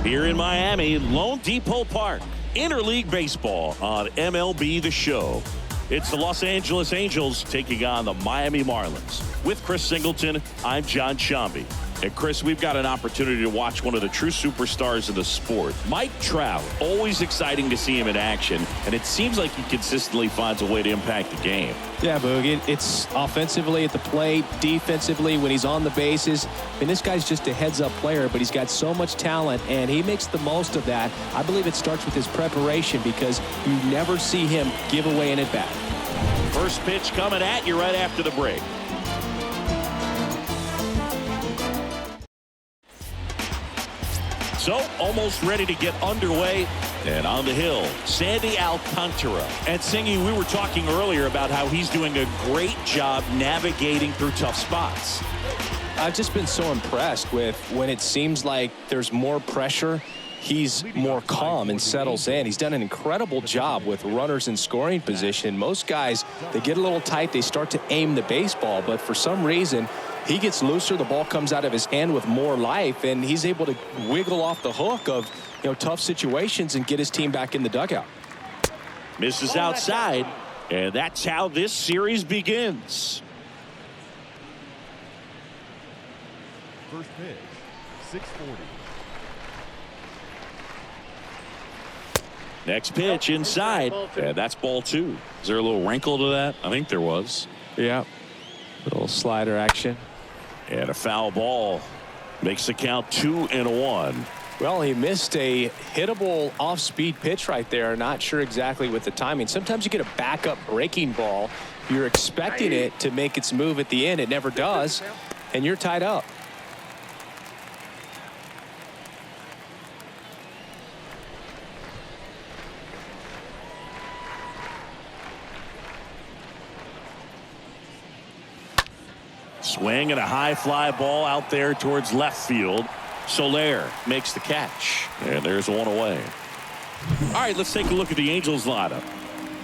Here in Miami, Lone Depot Park, interleague baseball on MLB The Show. It's the Los Angeles Angels taking on the Miami Marlins. With Chris Singleton, I'm John Shambi. And Chris, we've got an opportunity to watch one of the true superstars of the sport. Mike Trout, always exciting to see him in action, and it seems like he consistently finds a way to impact the game. Yeah, Boog, it's offensively at the plate, defensively when he's on the bases. I mean, this guy's just a heads-up player, but he's got so much talent, and he makes the most of that. I believe it starts with his preparation because you never see him give away an at-bat. First pitch coming at you right after the break. So, almost ready to get underway. And on the hill, Sandy Alcantara. And Singy, we were talking earlier about how he's doing a great job navigating through tough spots. I've just been so impressed with when it seems like there's more pressure, he's more calm and settles in. He's done an incredible job with runners in scoring position. Most guys, they get a little tight, they start to aim the baseball, but for some reason, he gets looser, the ball comes out of his hand with more life, and he's able to wiggle off the hook of, tough situations and get his team back in the dugout. Misses outside, and that's how this series begins. First pitch, 640. Next pitch inside, and that's ball 2. Is there a little wrinkle to that? I think there was. Yeah, little slider action. And a foul ball makes the count 2-1. Well, he missed a hittable off-speed pitch right there. Not sure exactly with the timing. Sometimes you get a backup breaking ball. You're expecting it to make its move at the end. It never does, and you're tied up. Swing and a high fly ball out there towards left field. Soler makes the catch, and there's one away. All right, let's take a look at the Angels lineup.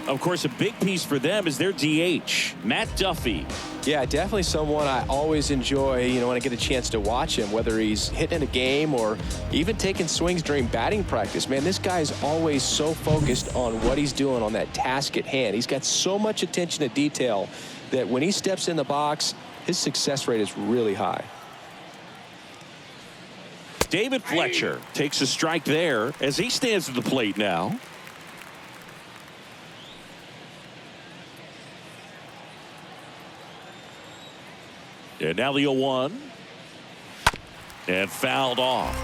Of course, a big piece for them is their DH, Matt Duffy. Yeah, definitely someone I always enjoy, when I get a chance to watch him, whether he's hitting in a game or even taking swings during batting practice. Man, this guy's always so focused on what he's doing on that task at hand. He's got so much attention to detail that when he steps in the box, his success rate is really high. David Fletcher takes a strike there as he stands at the plate now. And now the 0-1. And fouled off.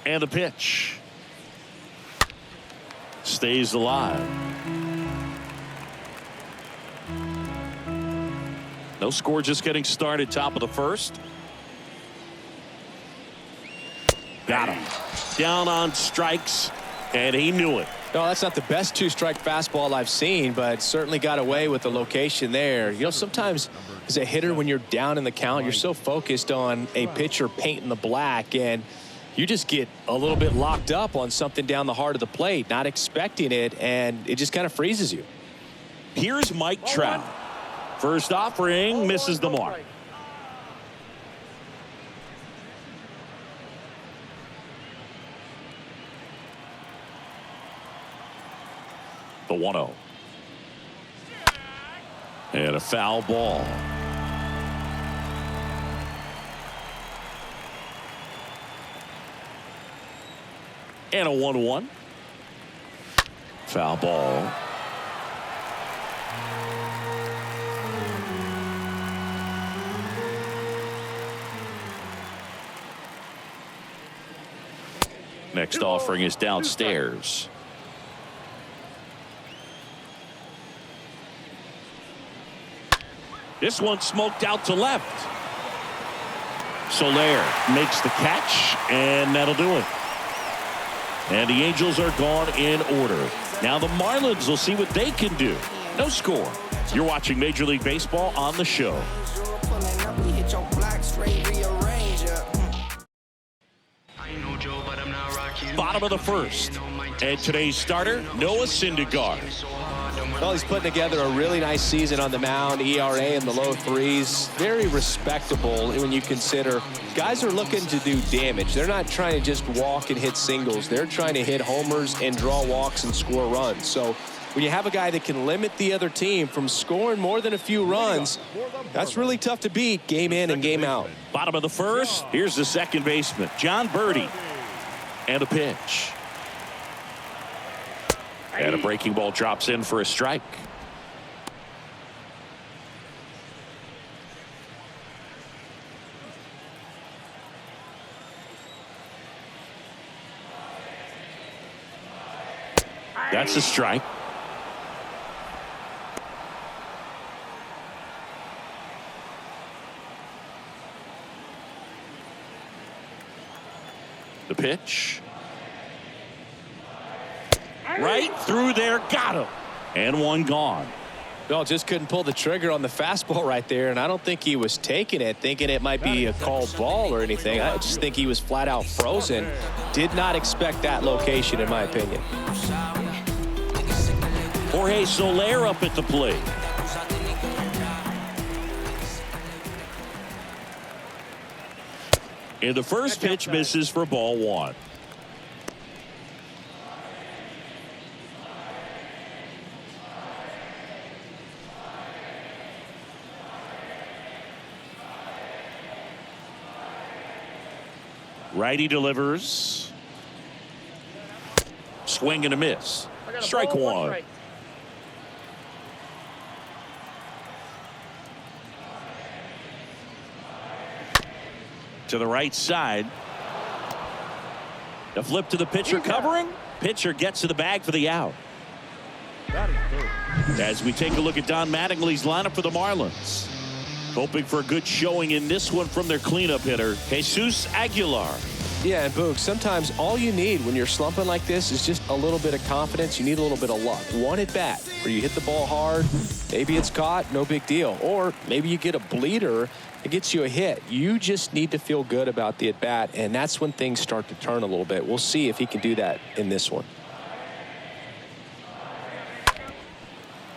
And the pitch. Stays alive. No score, just getting started, top of the first. Got him. Down on strikes, and he knew it. No, that's not the best two-strike fastball I've seen, but certainly got away with the location there. Sometimes as a hitter, when you're down in the count, you're so focused on a pitcher painting the black, and you just get a little bit locked up on something down the heart of the plate, not expecting it, and it just kind of freezes you. Here's Mike Trout. First offering, misses the mark. The 1-0. And a foul ball. And a 1-1. Foul ball. Next offering is downstairs. This one smoked out to left. Soler makes the catch, and that'll do it. And the Angels are gone in order. Now the Marlins will see what they can do. No score. You're watching Major League Baseball on the show. Bottom of the first. And today's starter, Noah Syndergaard. Well, he's putting together a really nice season on the mound. ERA in the low 3s. Very respectable when you consider guys are looking to do damage. They're not trying to just walk and hit singles. They're trying to hit homers and draw walks and score runs. So when you have a guy that can limit the other team from scoring more than a few runs, that's really tough to beat game in and game out. Bottom of the first. Here's the second baseman, John Birdie. And a pitch. And a breaking ball drops in for a strike. That's a strike. The pitch. Right through there, got him. And one gone. No, just couldn't pull the trigger on the fastball right there, and I don't think he was taking it, thinking it might be a called ball or anything. I just think he was flat out frozen. Did not expect that location, in my opinion. Jorge Soler up at the plate. And the first pitch misses for ball 1. Righty delivers. Swing and a miss. Strike 1. To the right side. The flip to the pitcher covering. Pitcher gets to the bag for the out. As we take a look at Don Mattingly's lineup for the Marlins. Hoping for a good showing in this one from their cleanup hitter, Jesus Aguilar. Yeah, and Boog, sometimes all you need when you're slumping like this is just a little bit of confidence. You need a little bit of luck. One at bat where you hit the ball hard. Maybe it's caught, no big deal. Or maybe you get a bleeder, it gets you a hit. You just need to feel good about the at bat, and that's when things start to turn a little bit. We'll see if he can do that in this one.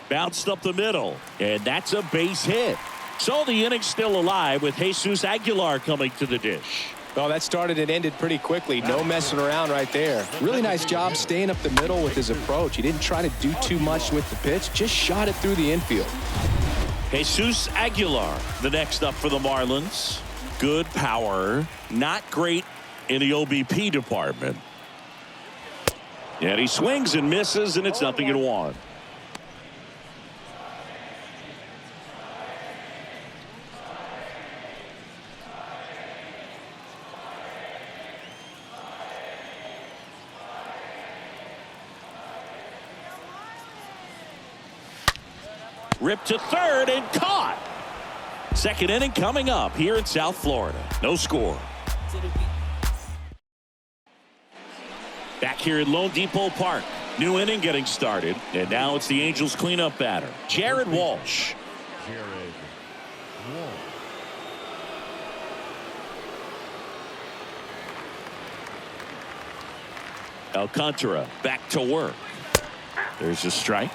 Bounced up the middle, and that's a base hit. So the inning's still alive with Jesus Aguilar coming to the dish. Well, that started and ended pretty quickly. No messing around right there. Really nice job staying up the middle with his approach. He didn't try to do too much with the pitch, just shot it through the infield. Jesus Aguilar, the next up for the Marlins. Good power, not great in the OBP department. And he swings and misses, and it's 0-1. Ripped to third and caught. Second inning coming up here in South Florida. No score. Back here at Lone Depot Park. New inning getting started. And now it's the Angels cleanup batter, Jared Walsh. Alcantara back to work. There's a strike.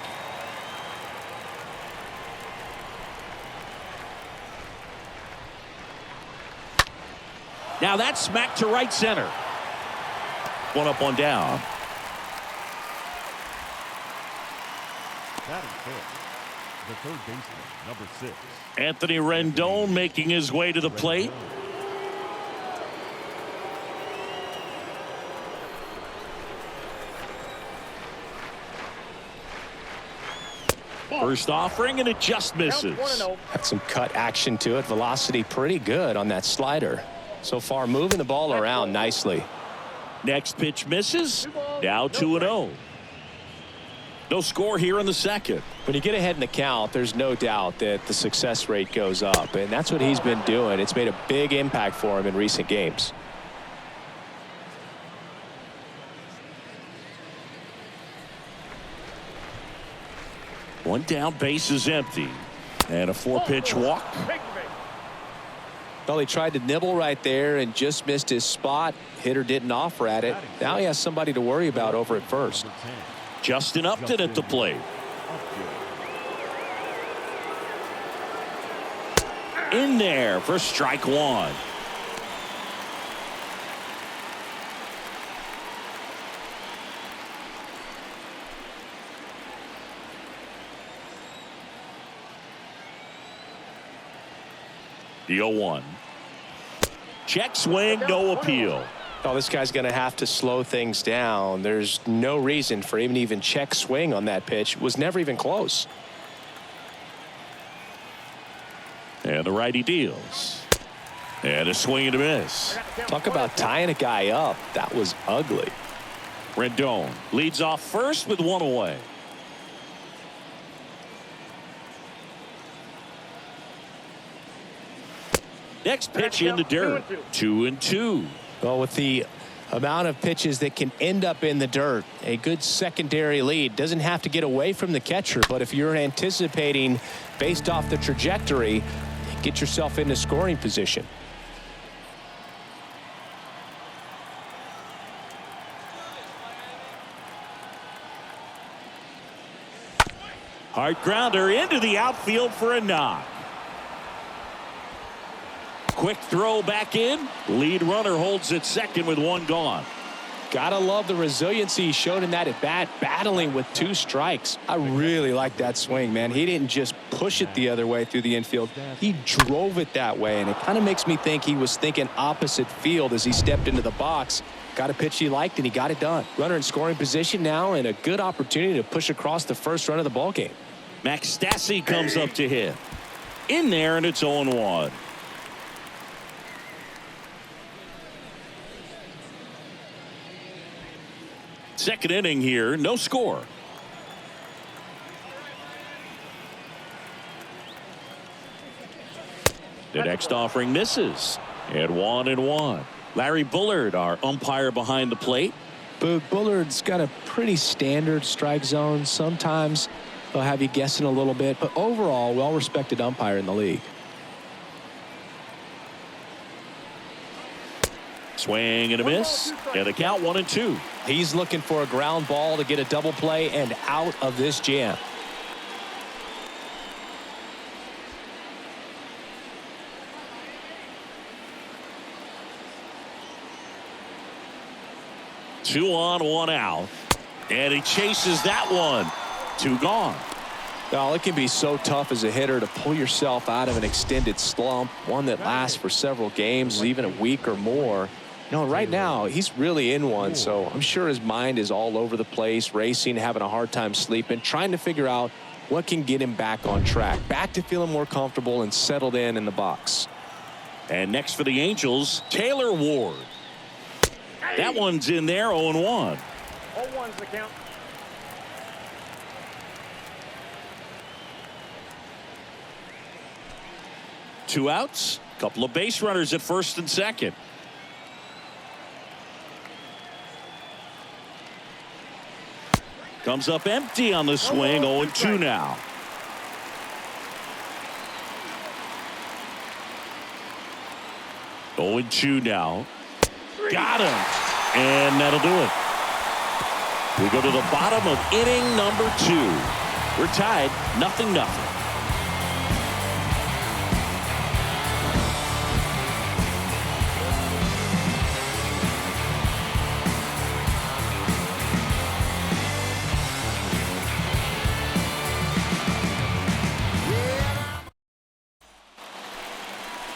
Now that's smacked to right center. One up, one down. Batting fifth, the third baseman, number 6. Anthony Rendon making his way to the plate. First offering, and it just misses. Had some cut action to it. Velocity pretty good on that slider. So far, moving the ball around nicely. Next pitch misses. Now 2-0. No score here in the second. When you get ahead in the count, there's no doubt that the success rate goes up, and that's what he's been doing. It's made a big impact for him in recent games. One down, base is empty. And a 4-pitch walk. Well, he tried to nibble right there and just missed his spot. Hitter didn't offer at it. Now he has somebody to worry about over at first. Justin Upton at the plate. In there for strike one. The 0-1. Check swing, no appeal. Oh, this guy's going to have to slow things down. There's no reason for him to even check swing on that pitch. It was never even close. And the righty deals. And a swing and a miss. Talk about tying a guy up. That was ugly. Rendon leads off first with one away. Next pitch in the dirt. 2-2. Well, with the amount of pitches that can end up in the dirt, a good secondary lead. Doesn't have to get away from the catcher, but if you're anticipating based off the trajectory, get yourself into scoring position. Hard grounder into the outfield for a knock. Quick throw back in. Lead runner holds at second with one gone. Gotta love the resiliency he showed in that at bat, battling with 2 strikes. I really like that swing, man. He didn't just push it the other way through the infield. He drove it that way, and it kind of makes me think he was thinking opposite field as he stepped into the box. Got a pitch he liked, and he got it done. Runner in scoring position now, and a good opportunity to push across the first run of the ballgame. Max Stassi comes up to hit. In there, and it's 0-1. Second inning here, no score. The next offering misses. And 1-1. Larry Bullard, our umpire behind the plate. But Bullard's got a pretty standard strike zone. Sometimes they'll have you guessing a little bit, but overall, well-respected umpire in the league. Swing and a miss. And the count 1-2. He's looking for a ground ball to get a double play and out of this jam. Two on, one out. And he chases that one. 2 gone. Well, it can be so tough as a hitter to pull yourself out of an extended slump, one that lasts for several games, even a week or more. You know, right now, he's really in one, so I'm sure his mind is all over the place, racing, having a hard time sleeping, trying to figure out what can get him back on track, back to feeling more comfortable and settled in the box. And next for the Angels, Taylor Ward. That one's in there, 0-1. 0-1's the count. Two outs, couple of base runners at first and second. Comes up empty on the swing, 0-2 now. Oh, 0-2 now. Got him. And that'll do it. We go to the bottom of inning number 2. We're tied 0-0.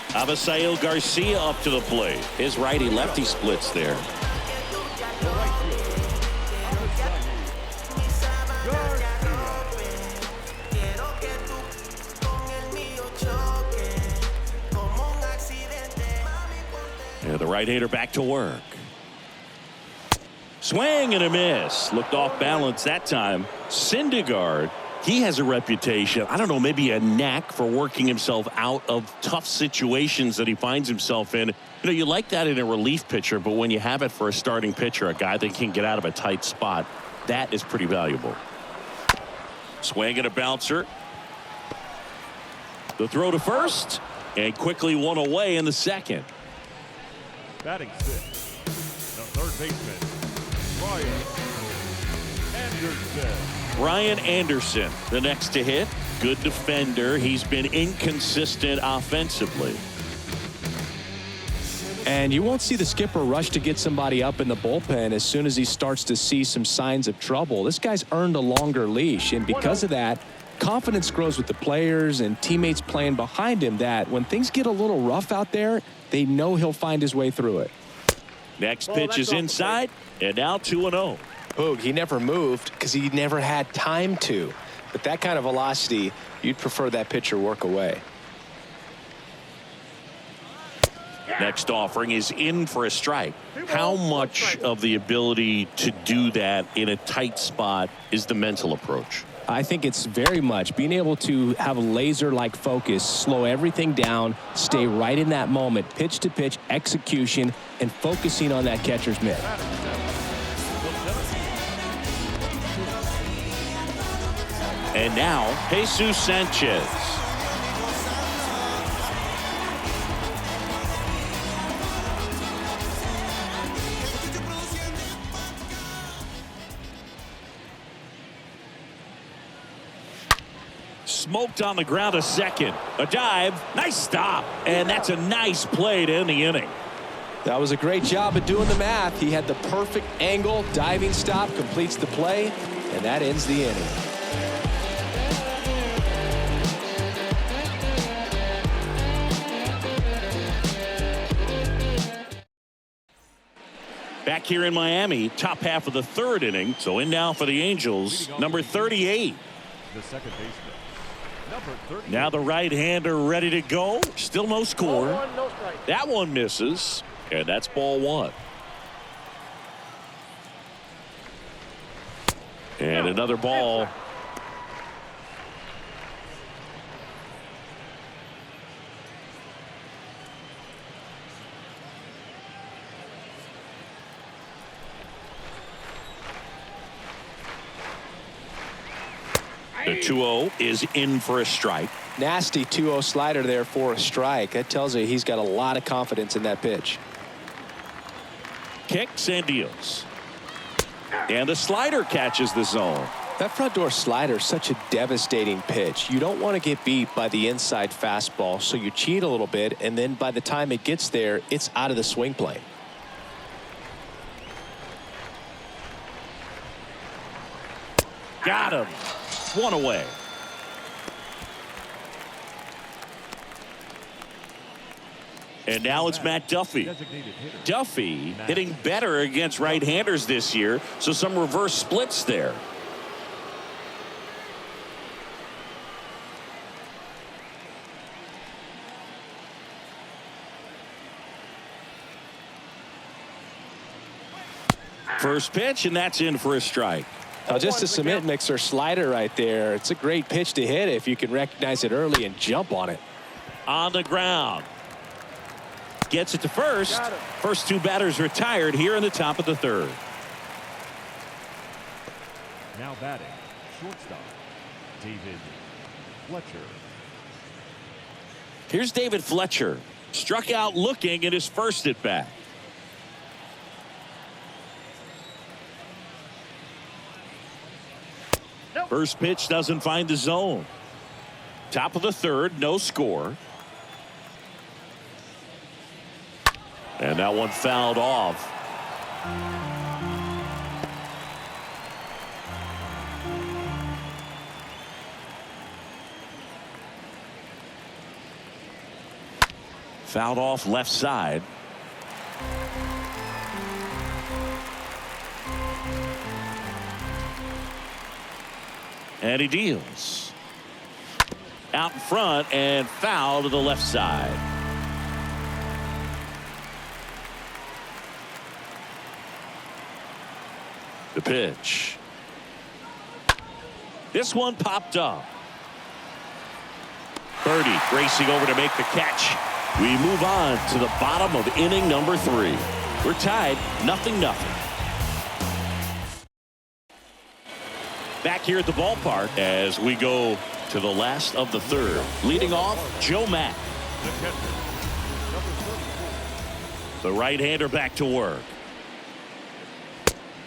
Avisail Garcia up to the plate. His righty-lefty splits there. And the right-hander back to work. Swing and a miss. Looked off balance that time. Syndergaard. He has a reputation, I don't know, maybe a knack for working himself out of tough situations that he finds himself in. You know, you like that in a relief pitcher, but when you have it for a starting pitcher, a guy that can get out of a tight spot, that is pretty valuable. Swing and a bouncer. The throw to first, And quickly one away in the second. Batting sixth, the third baseman, Ryan Anderson, the next to hit. Good defender. He's been inconsistent offensively. And you won't see the skipper rush to get somebody up in the bullpen as soon as he starts to see some signs of trouble. This guy's earned a longer leash, and because of that, confidence grows with the players and teammates playing behind him, that when things get a little rough out there, they know he'll find his way through it. Next pitch is inside, and now 2-0. Boog, he never moved because he never had time to. But that kind of velocity, you'd prefer that pitcher work away. Next offering is in for a strike. How much of the ability to do that in a tight spot is the mental approach? I think it's very much being able to have a laser-like focus, slow everything down, stay right in that moment, pitch to pitch execution, and focusing on that catcher's mitt. And now, Jesus Sanchez. Smoked on the ground a second. A dive. Nice stop. And that's a nice play to end the inning. That was a great job of doing the math. He had the perfect angle. Diving stop completes the play, and that ends the inning. Back here in Miami, top half of the third inning. So in now for the Angels, number 38. The second baseman, number 38. Now the right-hander ready to go. Still no score. That one misses, and that's ball one. And another ball. The 2-0 is in for a strike. Nasty 2-0 slider there for a strike. That tells you he's got a lot of confidence in that pitch. Kicks and deals. And the slider catches the zone. That front door slider is such a devastating pitch. You don't want to get beat by the inside fastball, so you cheat a little bit, and then by the time it gets there, it's out of the swing plane. Got him. One away. And now it's Matt Duffy. Duffy hitting better against right-handers this year, so some reverse splits there. First pitch, and that's in for a strike. Just a cement mixer slider right there. It's a great pitch to hit if you can recognize it early and jump on it. On the ground. Gets it to first. First two batters retired here in the top of the third. Now batting, shortstop, David Fletcher. Here's David Fletcher. Struck out looking at his first at bat. First pitch doesn't find the zone. Top of the third, no score. And that one fouled off. Fouled off left side. And he deals. Out in front and foul to the left side. The pitch. This one popped up. Birdie racing over to make the catch. We move on to the bottom of inning number 3. We're tied 0-0. Back here at the ballpark as we go to the last of the third. Leading off, Joe Mack. The catcher, number 34. The right-hander back to work.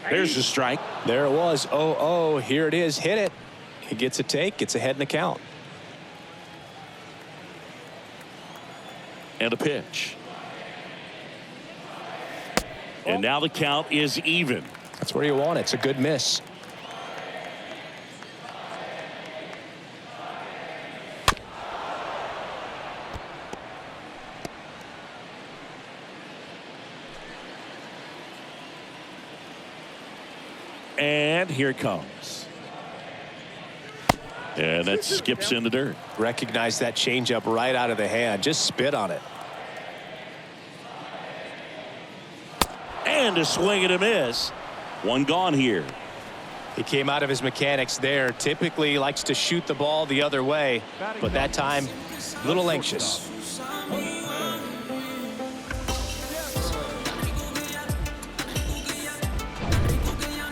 There's the strike. There it was. 0-0. Here it is. Hit it. He gets a take. Gets ahead in the count. And a pitch. And now the count is even. That's where you want it. It's a good miss. And here it comes. And that skips in the dirt. Recognize that changeup right out of the hand. Just spit on it. And a swing and a miss. One gone here. He came out of his mechanics there. Typically likes to shoot the ball the other way, but that time a little anxious.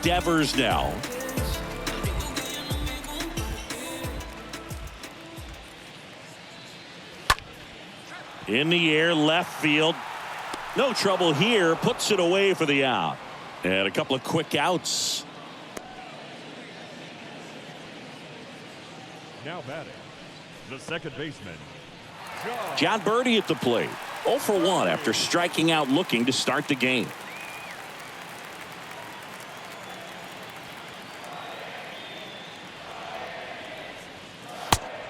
Devers now. In the air, left field. No trouble here. Puts it away for the out. And a couple of quick outs. Now batting, the second baseman, John Birdie at the plate. 0 for 1 after striking out looking to start the game.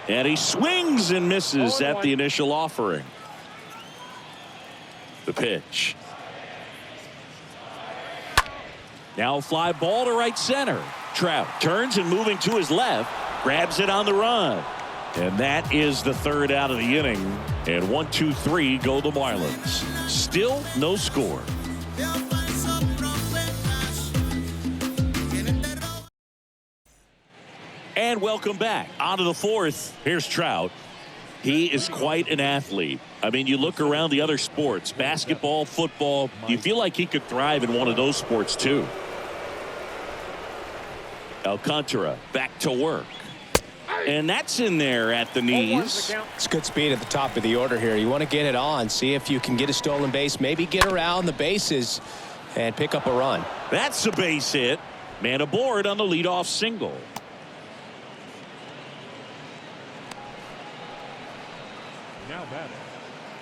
And he swings and misses at the initial offering. The pitch. Now a fly ball to right center. Trout turns and moving to his left. Grabs it on the run. And that is the third out of the inning. And 1-2-3 go the Marlins. Still no score. And welcome back. On to the fourth. Here's Trout. He is quite an athlete. I mean, you look around the other sports, basketball, football, you feel like he could thrive in one of those sports too. Alcantara back to work. And that's in there at the knees. It's good speed at the top of the order here. You want to get it on, see if you can get a stolen base, maybe get around the bases and pick up a run. That's a base hit. Man aboard on the leadoff single. now batting.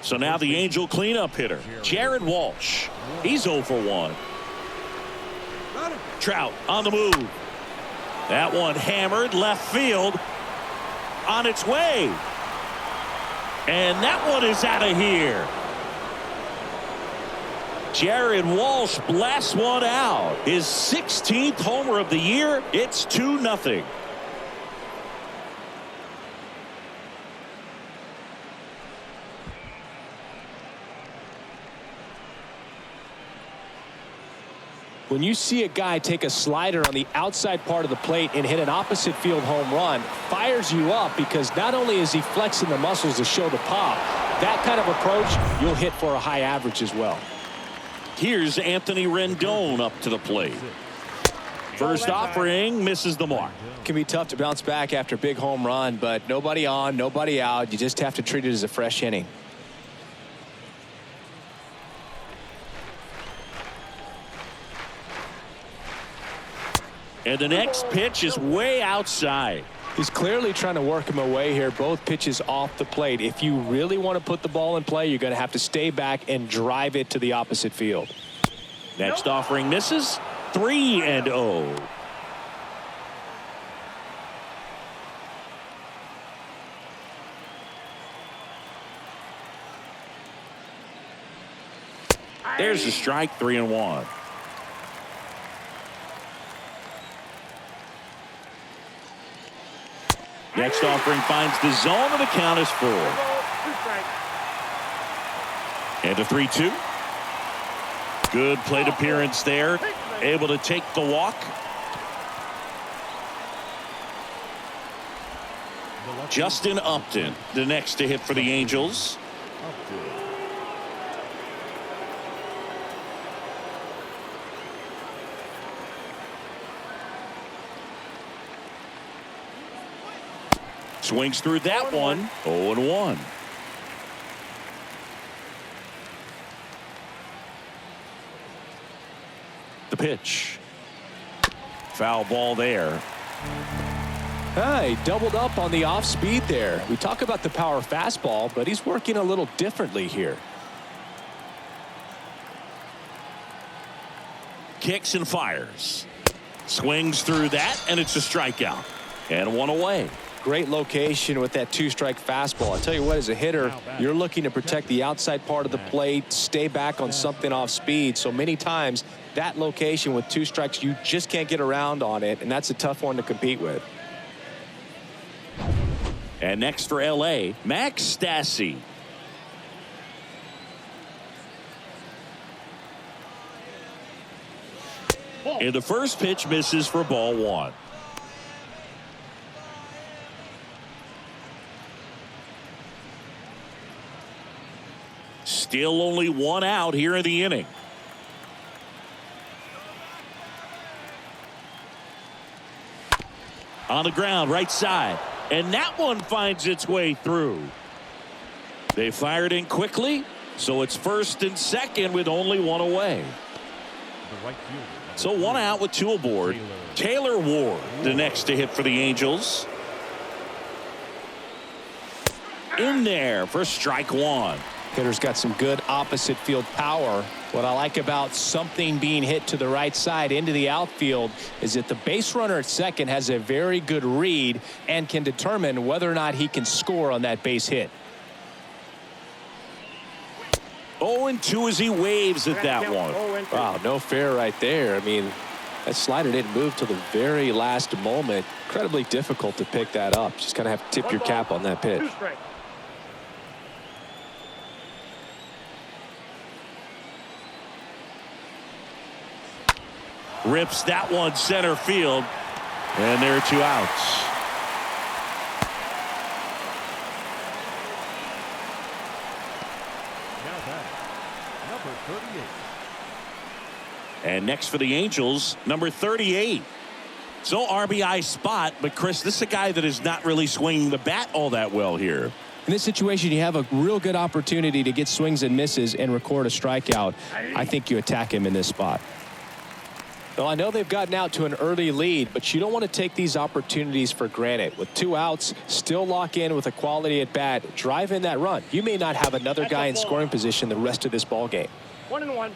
So now the Angel cleanup hitter, Jared Walsh. He's 0 for 1. Trout on the move. That one hammered left field. On its way. And that one is out of here. Jared Walsh blasts one out. His 16th homer of the year. It's 2-0. When you see a guy take a slider on the outside part of the plate and hit an opposite field home run, fires you up because not only is he flexing the muscles to show the pop, that kind of approach, you'll hit for a high average as well. Here's Anthony Rendon up to the plate. First offering misses the mark. It can be tough to bounce back after a big home run, but nobody on, nobody out. You just have to treat it as a fresh inning. And the next pitch is way outside. He's clearly trying to work him away here. Both pitches off the plate. If you really want to put the ball in play, you're going to have to stay back and drive it to the opposite field. Next offering misses. 3-0. There's the strike. 3-1. Next offering finds the zone, and the count is 4. And a 3-2. Good plate appearance there. Able to take the walk. Justin Upton, the next to hit for the Angels. Swings through that one. 0-1. the pitch. Foul ball there. He doubled up on the off speed there. We talk about the power fastball, but he's working a little differently here. Kicks and fires. Swings through that, and it's a strikeout. And one away. Great location with that two-strike fastball. I tell you what, as a hitter, you're looking to protect the outside part of the plate, stay back on something off speed. So many times, that location with two strikes, you just can't get around on it, and that's a tough one to compete with. And next for LA, Max Stassi. And the first pitch misses for ball one. Still only one out here in the inning. On the ground, right side. And that one finds its way through. They fired in quickly, so it's first and second with only one away. So one out with two aboard. Taylor Ward, the next to hit for the Angels. In there for strike one. Hitter's got some good opposite field power. What I like about something being hit to the right side into the outfield is that the base runner at second has a very good read and can determine whether or not he can score on that base hit. 0-2 as he waves at that one. Wow, no fair right there. I mean, that slider didn't move till the very last moment. Incredibly difficult to pick that up. Just kind of have to tip your cap on that pitch. Rips that one center field. And there are two outs. Now batting, number 38. And next for the Angels, number 38. So RBI spot, but Chris, this is a guy that is not really swinging the bat all that well here. In this situation, you have a real good opportunity to get swings and misses and record a strikeout. I think you attack him in this spot. Well, I know they've gotten out to an early lead, but you don't want to take these opportunities for granted. With two outs, still lock in with a quality at bat, drive in that run. You may not have another guy in scoring position the rest of this ball game. 1-1.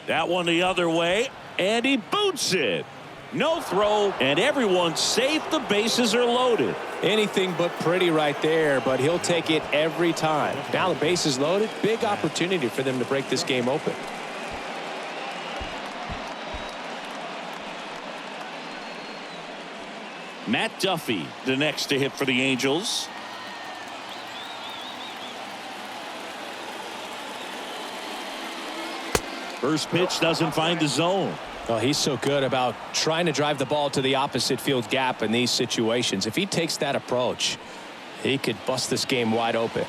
That one the other way, and he boots it. No throw, and everyone's safe. The bases are loaded. Anything but pretty right there, but he'll take it every time. Now the base is loaded. Big opportunity for them to break this game open. Matt Duffy, the next to hit for the Angels. First pitch doesn't find the zone. Well, he's so good about trying to drive the ball to the opposite field gap in these situations. If he takes that approach, he could bust this game wide open.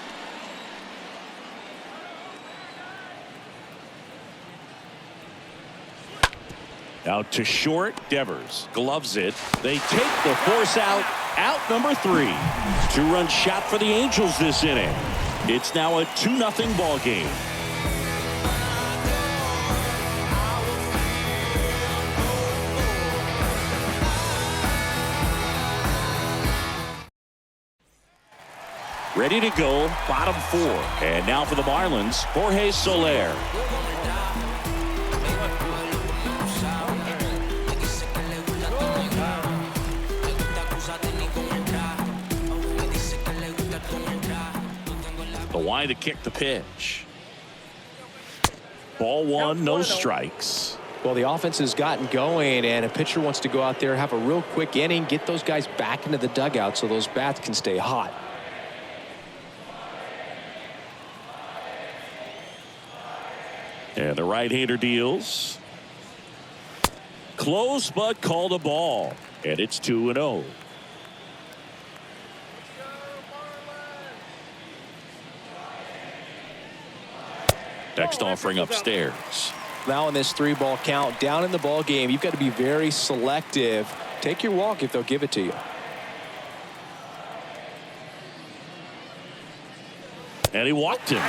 Out to short. Devers gloves it. They take the force out. Out number 3. Two-run shot for the Angels this inning. It's now a 2-0 ball game. Ready to go, bottom 4. And now for the Marlins, Jorge Soler. The wide to kick the pitch. Ball 1, no strikes. Well, the offense has gotten going, and a pitcher wants to go out there, have a real quick inning, get those guys back into the dugout so those bats can stay hot. And the right-hander deals. Close, but called a ball. And it's 2-0. Next offering upstairs. Now in this 3-ball count, down in the ball game, you've got to be very selective. Take your walk if they'll give it to you. And he walked him.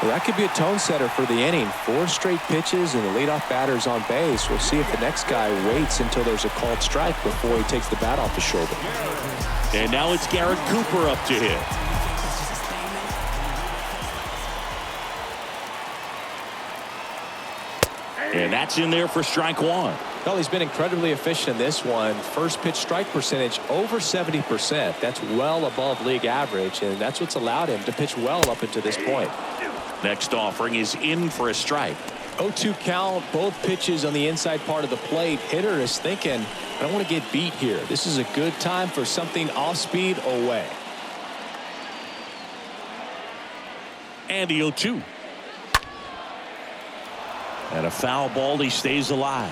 Well, that could be a tone setter for the inning. 4 straight pitches and the leadoff batter's on base. We'll see if the next guy waits until there's a called strike before he takes the bat off his shoulder. And now it's Garrett Cooper up to hit. And that's in there for strike 1. Well, he's been incredibly efficient in this one. First pitch strike percentage over 70%. That's well above league average, and that's what's allowed him to pitch well up until this point. Next offering is in for a strike. 0-2 count, both pitches on the inside part of the plate. Hitter is thinking, I don't want to get beat here. This is a good time for something off speed away. And the 0-2. And a foul ball. He stays alive.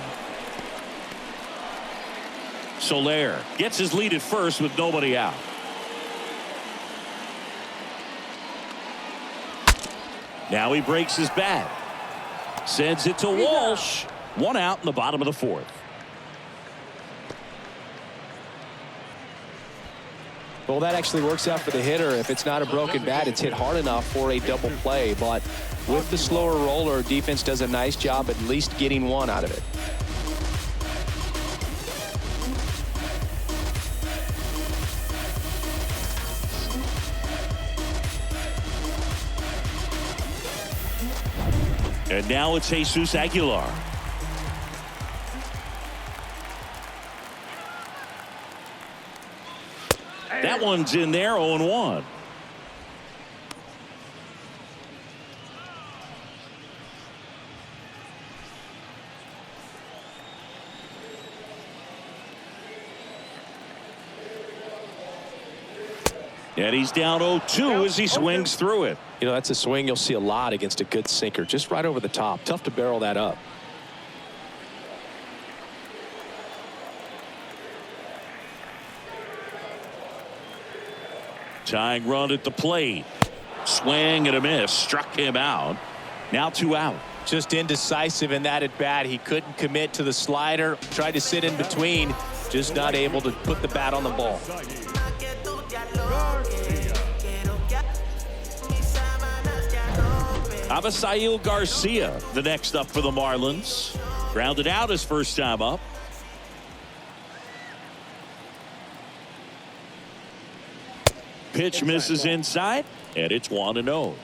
Soler gets his lead at first with nobody out. Now he breaks his bat. Sends it to Walsh. 1 out in the bottom of the 4th. Well, that actually works out for the hitter. If it's not a broken bat, it's hit hard enough for a double play. But with the slower roller, defense does a nice job at least getting 1 out of it. And now it's Jesus Aguilar. That one's in there, 0-1. And he's down 0-2 as he swings through it. You know, that's a swing you'll see a lot against a good sinker. Just right over the top. Tough to barrel that up. Tying run at the plate. Swing and a miss. Struck him out. Now 2 out. Just indecisive in that at bat. He couldn't commit to the slider. Tried to sit in between. Just not able to put the bat on the ball. Avisail Garcia, the next up for the Marlins. Grounded out his first time up. Pitch misses inside, and it's 1-0.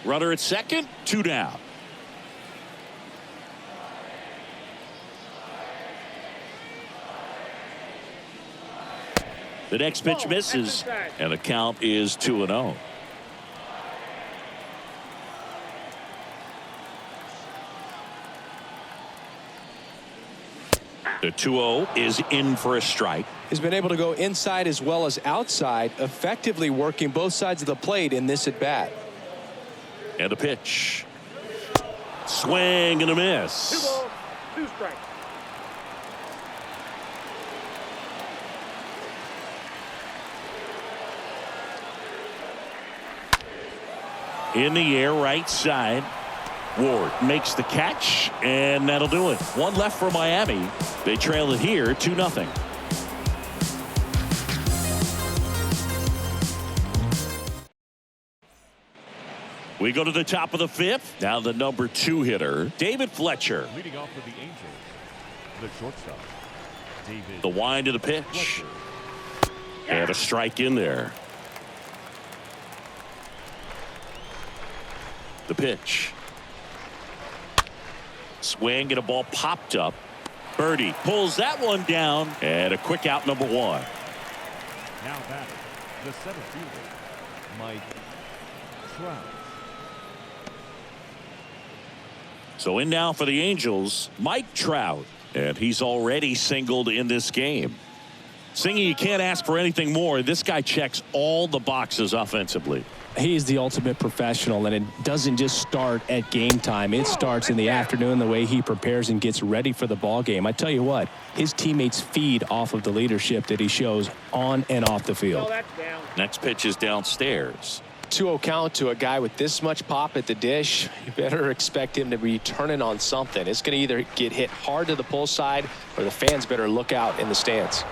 Runner at second, 2 down. The next pitch misses, and the count is 2-0. The 2-0 is in for a strike. He's been able to go inside as well as outside, effectively working both sides of the plate in this at bat. And a pitch. Swing and a miss. 2 balls, 2 strikes. In the air, right side. Ward makes the catch, and that'll do it. 1 left for Miami. They trail it here 2-0. We go to the top of the 5th. Now the number 2 hitter, David Fletcher. Leading off for the Angels, the shortstop, David. The wind of the pitch. Fletcher. And a strike in there. The pitch. Swing and a ball popped up. Birdie pulls that one down, and a quick out, number 1. Now batting, the center fielder, Mike Trout. So in now for the Angels, Mike Trout, and he's already singled in this game. Singy, you can't ask for anything more. This guy checks all the boxes offensively. He's the ultimate professional, and it doesn't just start at game time. It starts in the afternoon, the way he prepares and gets ready for the ball game. I tell you what, his teammates feed off of the leadership that he shows on and off the field. No, that's down. Next pitch is downstairs. 2-0 count to a guy with this much pop at the dish, you better expect him to be turning on something. It's going to either get hit hard to the pull side, or the fans better look out in the stands.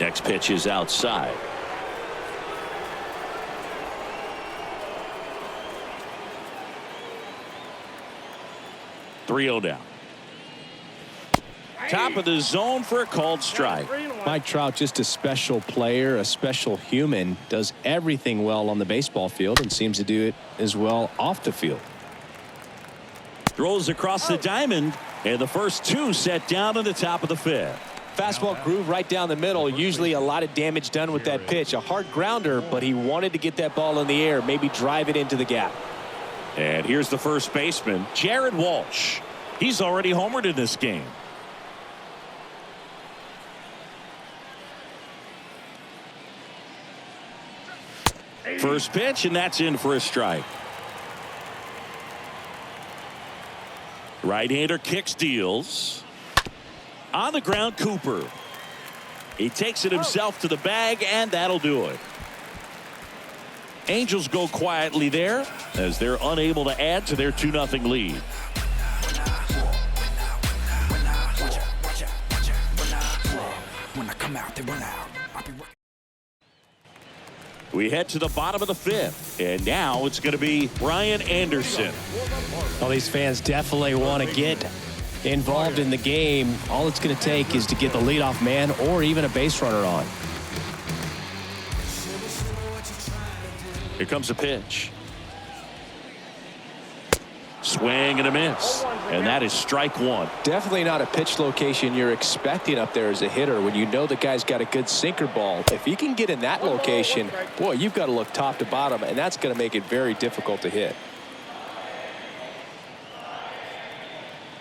Next pitch is outside. Three-0 down. Top of the zone for a called strike. Mike Trout, just a special player, a special human, does everything well on the baseball field and seems to do it as well off the field. Throws across the diamond, and the first two set down in the top of the fifth. Fastball groove right down the middle. Usually a lot of damage done with that pitch. A hard grounder, but he wanted to get that ball in the air, maybe drive it into the gap. And here's the first baseman, Jared Walsh. He's already homered in this game. First pitch, and that's in for a strike. Right-hander kicks, deals. On the ground, Cooper. He takes it himself to the bag, and that'll do it. Angels go quietly there as they're unable to add to their 2-0 lead. We head to the bottom of the fifth, and now it's going to be Brian Anderson. Well, these fans definitely want to get involved in the game. All it's going to take is to get the leadoff man or even a base runner on. Here comes a pitch. Swing and a miss, and that is strike one. Definitely not a pitch location you're expecting up there as a hitter when you know the guy's got a good sinker ball. If he can get in that location, boy, you've got to look top to bottom, and that's going to make it very difficult to hit.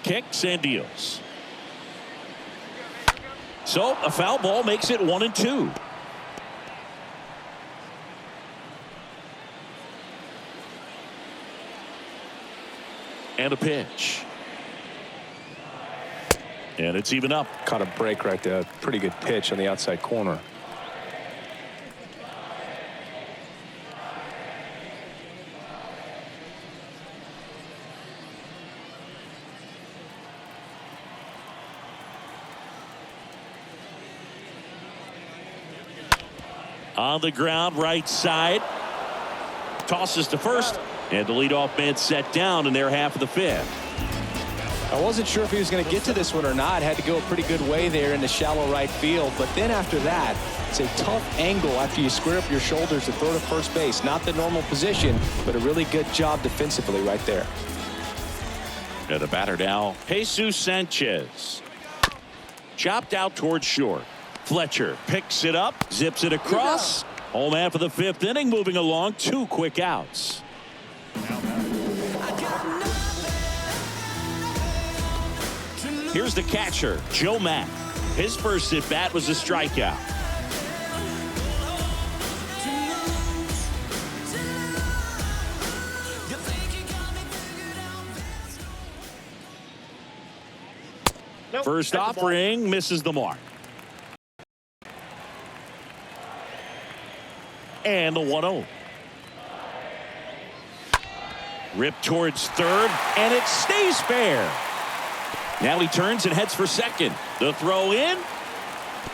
Kicks and deals. So a foul ball makes it 1-2. And a pitch. And it's even up. Caught a break right there. Pretty good pitch on the outside corner. On the ground, right side. Tosses to first. And the leadoff man set down in their half of the fifth. I wasn't sure if he was going to get to this one or not. Had to go a pretty good way there in the shallow right field. But then after that, it's a tough angle after you square up your shoulders to throw to first base. Not the normal position, but a really good job defensively right there. And the batter now, Jesus Sanchez. Chopped out towards short. Fletcher picks it up, zips it across. Home half of the fifth inning, moving along, 2 quick outs. Here's the catcher, Joe Mack. His first at bat was a strikeout. First offering misses the mark. And the 1-0. Ripped towards third, and it stays fair. Now he turns and heads for second. The throw in.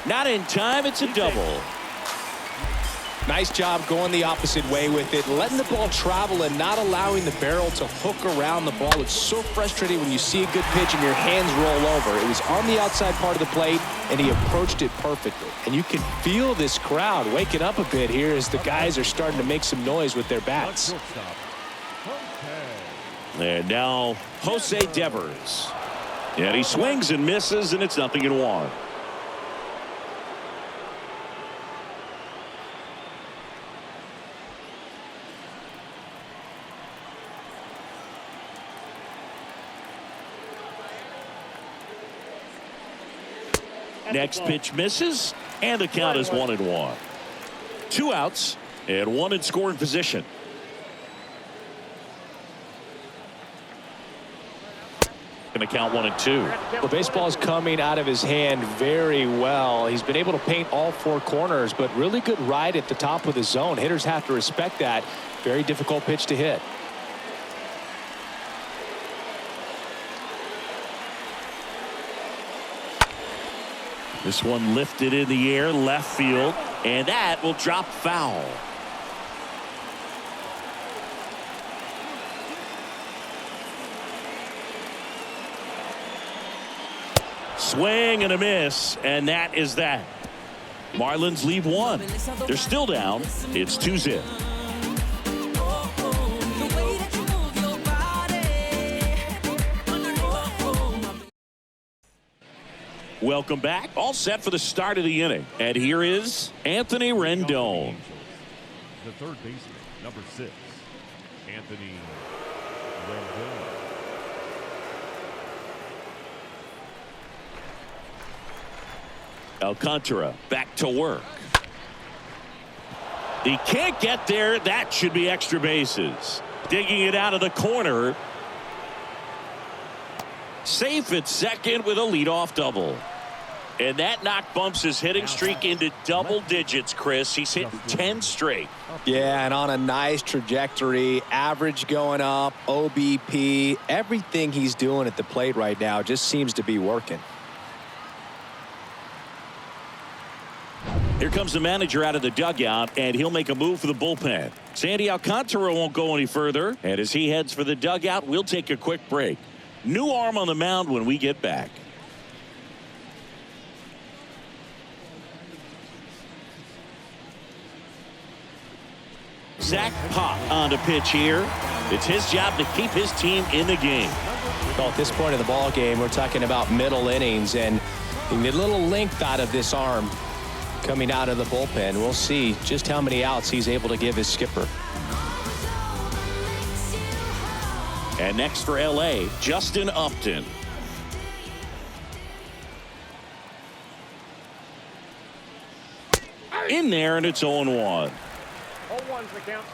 Not in time. It's a double. Nice job going the opposite way with it, letting the ball travel and not allowing the barrel to hook around the ball. It's so frustrating when you see a good pitch and your hands roll over. It was on the outside part of the plate, and he approached it perfectly. And you can feel this crowd waking up a bit here as the guys are starting to make some noise with their bats. And now Jose Devers. And he swings and misses, and it's 0-1. Next pitch misses, and the count is 1-1. 2 outs and 1 in scoring position. Going to count 1-2. The baseball is coming out of his hand very well. He's been able to paint all four corners, but really good ride at the top of the zone. Hitters have to respect that. Very difficult pitch to hit. This one lifted in the air, left field, and that will drop foul. Swing and a miss, and that is that. Marlins lead one. They're still down. It's 2-0. Welcome back. All set for the start of the inning. And here is Anthony Rendon. The third baseman, number 6, Anthony Rendon. Alcantara back to work. He can't get there. That should be extra bases. Digging it out of the corner. Safe at second with a leadoff double. And that knock bumps his hitting streak into double digits, Chris. He's hitting 10 straight. Yeah, and on a nice trajectory. Average going up, OBP. Everything he's doing at the plate right now just seems to be working. Here comes the manager out of the dugout, and he'll make a move for the bullpen. Sandy Alcantara won't go any further, and as he heads for the dugout, we'll take a quick break. New arm on the mound when we get back. Zach Pop on to pitch here. It's his job to keep his team in the game. Well, at this point in the ball game, we're talking about middle innings, and you need a little length out of this arm coming out of the bullpen. We'll see just how many outs he's able to give his skipper. And next for LA, Justin Upton. In there, and it's 0-1. 0-1's the count.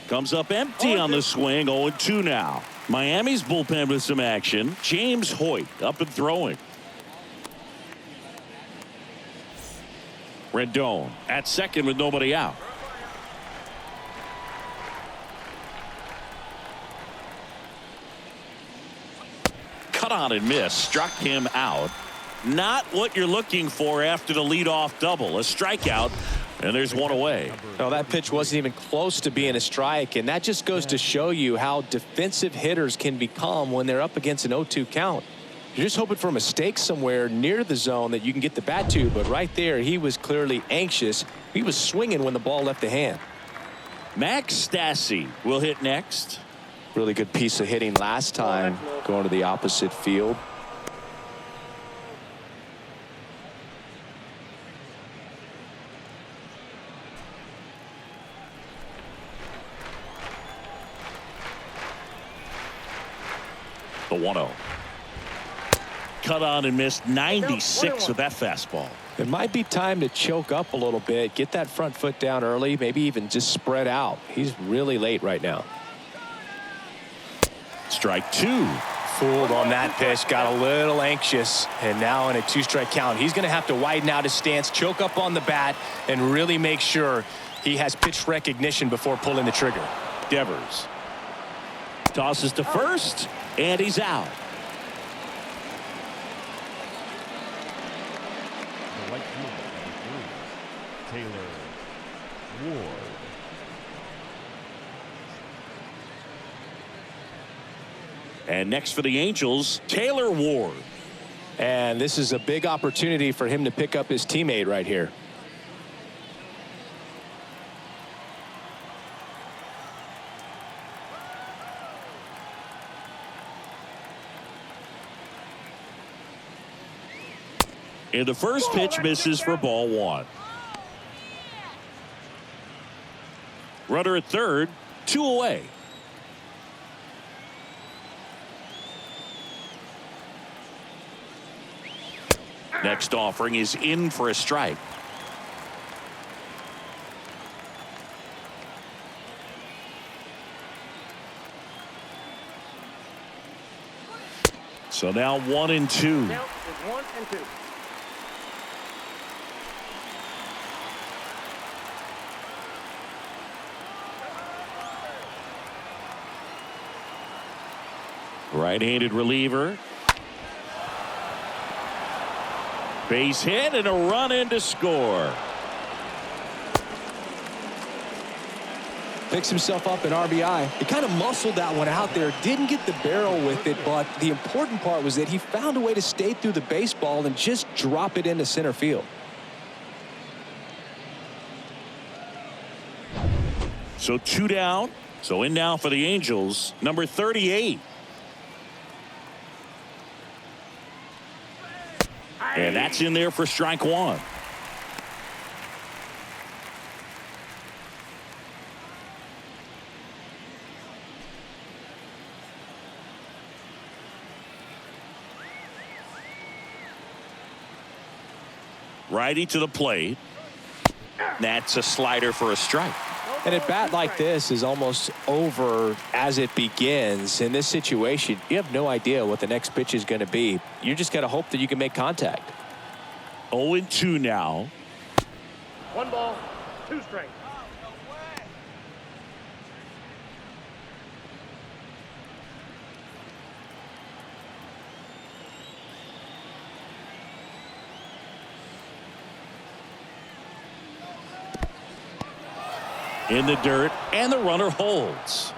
Comes up empty on the swing. 0-2 now. Miami's bullpen with some action. James Hoyt up and throwing. Rendon at second with nobody out. Cut on and miss. Struck him out. Not what you're looking for after the leadoff double. A strikeout. And there's one away. Well, that pitch wasn't even close to being a strike, and that just goes to show you how defensive hitters can become when they're up against an 0-2 count. You're just hoping for a mistake somewhere near the zone that you can get the bat to, but right there he was clearly anxious. He was swinging when the ball left the hand. Max Stassi will hit next. Really good piece of hitting last time, going to the opposite field. The 1-0. Cut on and missed. 96 with that fastball. It might be time to choke up a little bit, get that front foot down early, maybe even just spread out. He's really late right now. Strike 2. Fooled on that pitch, got a little anxious, and now in a 2-strike count, he's going to have to widen out his stance, choke up on the bat, and really make sure he has pitch recognition before pulling the trigger. Devers tosses to first, and he's out. The right fielder, number 3, Taylor Ward. And next for the Angels, Taylor Ward. And this is a big opportunity for him to pick up his teammate right here. And the first pitch misses for ball 1. Runner at third, 2 away. Next offering is in for a strike. So now 1-2. Now it's 1-2. Right-handed reliever. Base hit and a run in to score. Picks himself up an RBI. He kind of muscled that one out there. Didn't get the barrel with it, but the important part was that he found a way to stay through the baseball and just drop it into center field. So 2 down. So in now for the Angels, number 38. And that's in there for strike 1. Righty to the plate. That's a slider for a strike. And a bat like this is almost over as it begins. In this situation, you have no idea what the next pitch is going to be. You just got to hope that you can make contact. 0-2 now. 1 ball, 2 strikes. In the dirt, and the runner holds.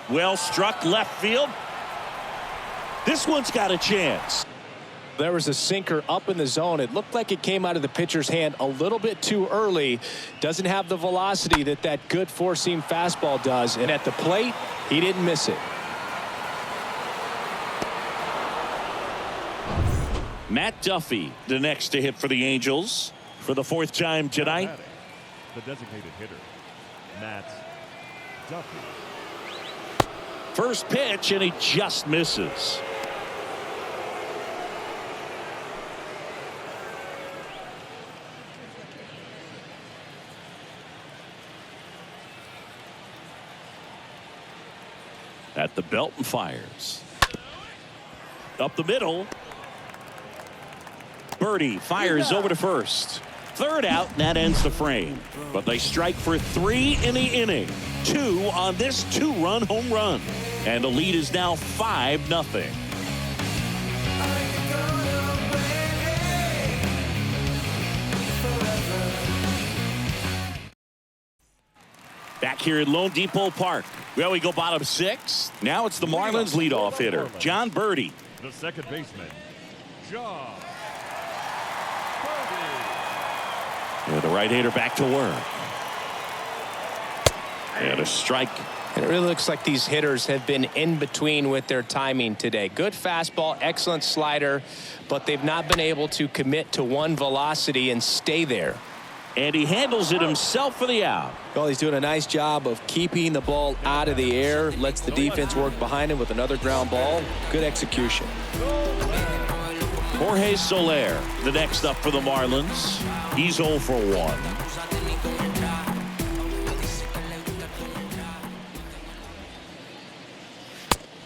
Well struck left field. This one's got a chance. There was a sinker up in the zone. It looked like it came out of the pitcher's hand a little bit too early. Doesn't have the velocity that that good four-seam fastball does. And at the plate, he didn't miss it. Matt Duffy, the next to hit for the Angels for the 4th time tonight. The designated hitter, Matt Duffy. First pitch, and he just misses. At the belt and fires. Up the middle. Birdie fires over to first. 3rd out, and that ends the frame. But they strike for 3 in the inning. 2 on this 2-run home run. And the lead is now 5-0. Back here at Lone Depot Park. Well, we go bottom 6. Now it's the Marlins leadoff hitter, John Birdie. The second baseman, John. And the right-hander back to work. And a strike. And it really looks like these hitters have been in between with their timing today. Good fastball, excellent slider, but they've not been able to commit to one velocity and stay there. And he handles it himself for the out. Well, he's doing a nice job of keeping the ball out of the air, lets the defense work behind him with another ground ball. Good execution. Jorge Soler, the next up for the Marlins. He's 0 for 1.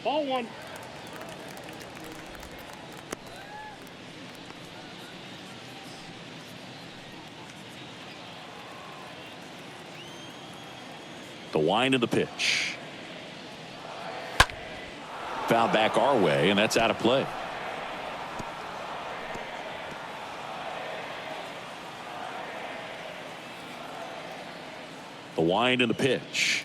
Ball 1. The wind of the pitch. Foul back our way, and that's out of play. The wind and the pitch.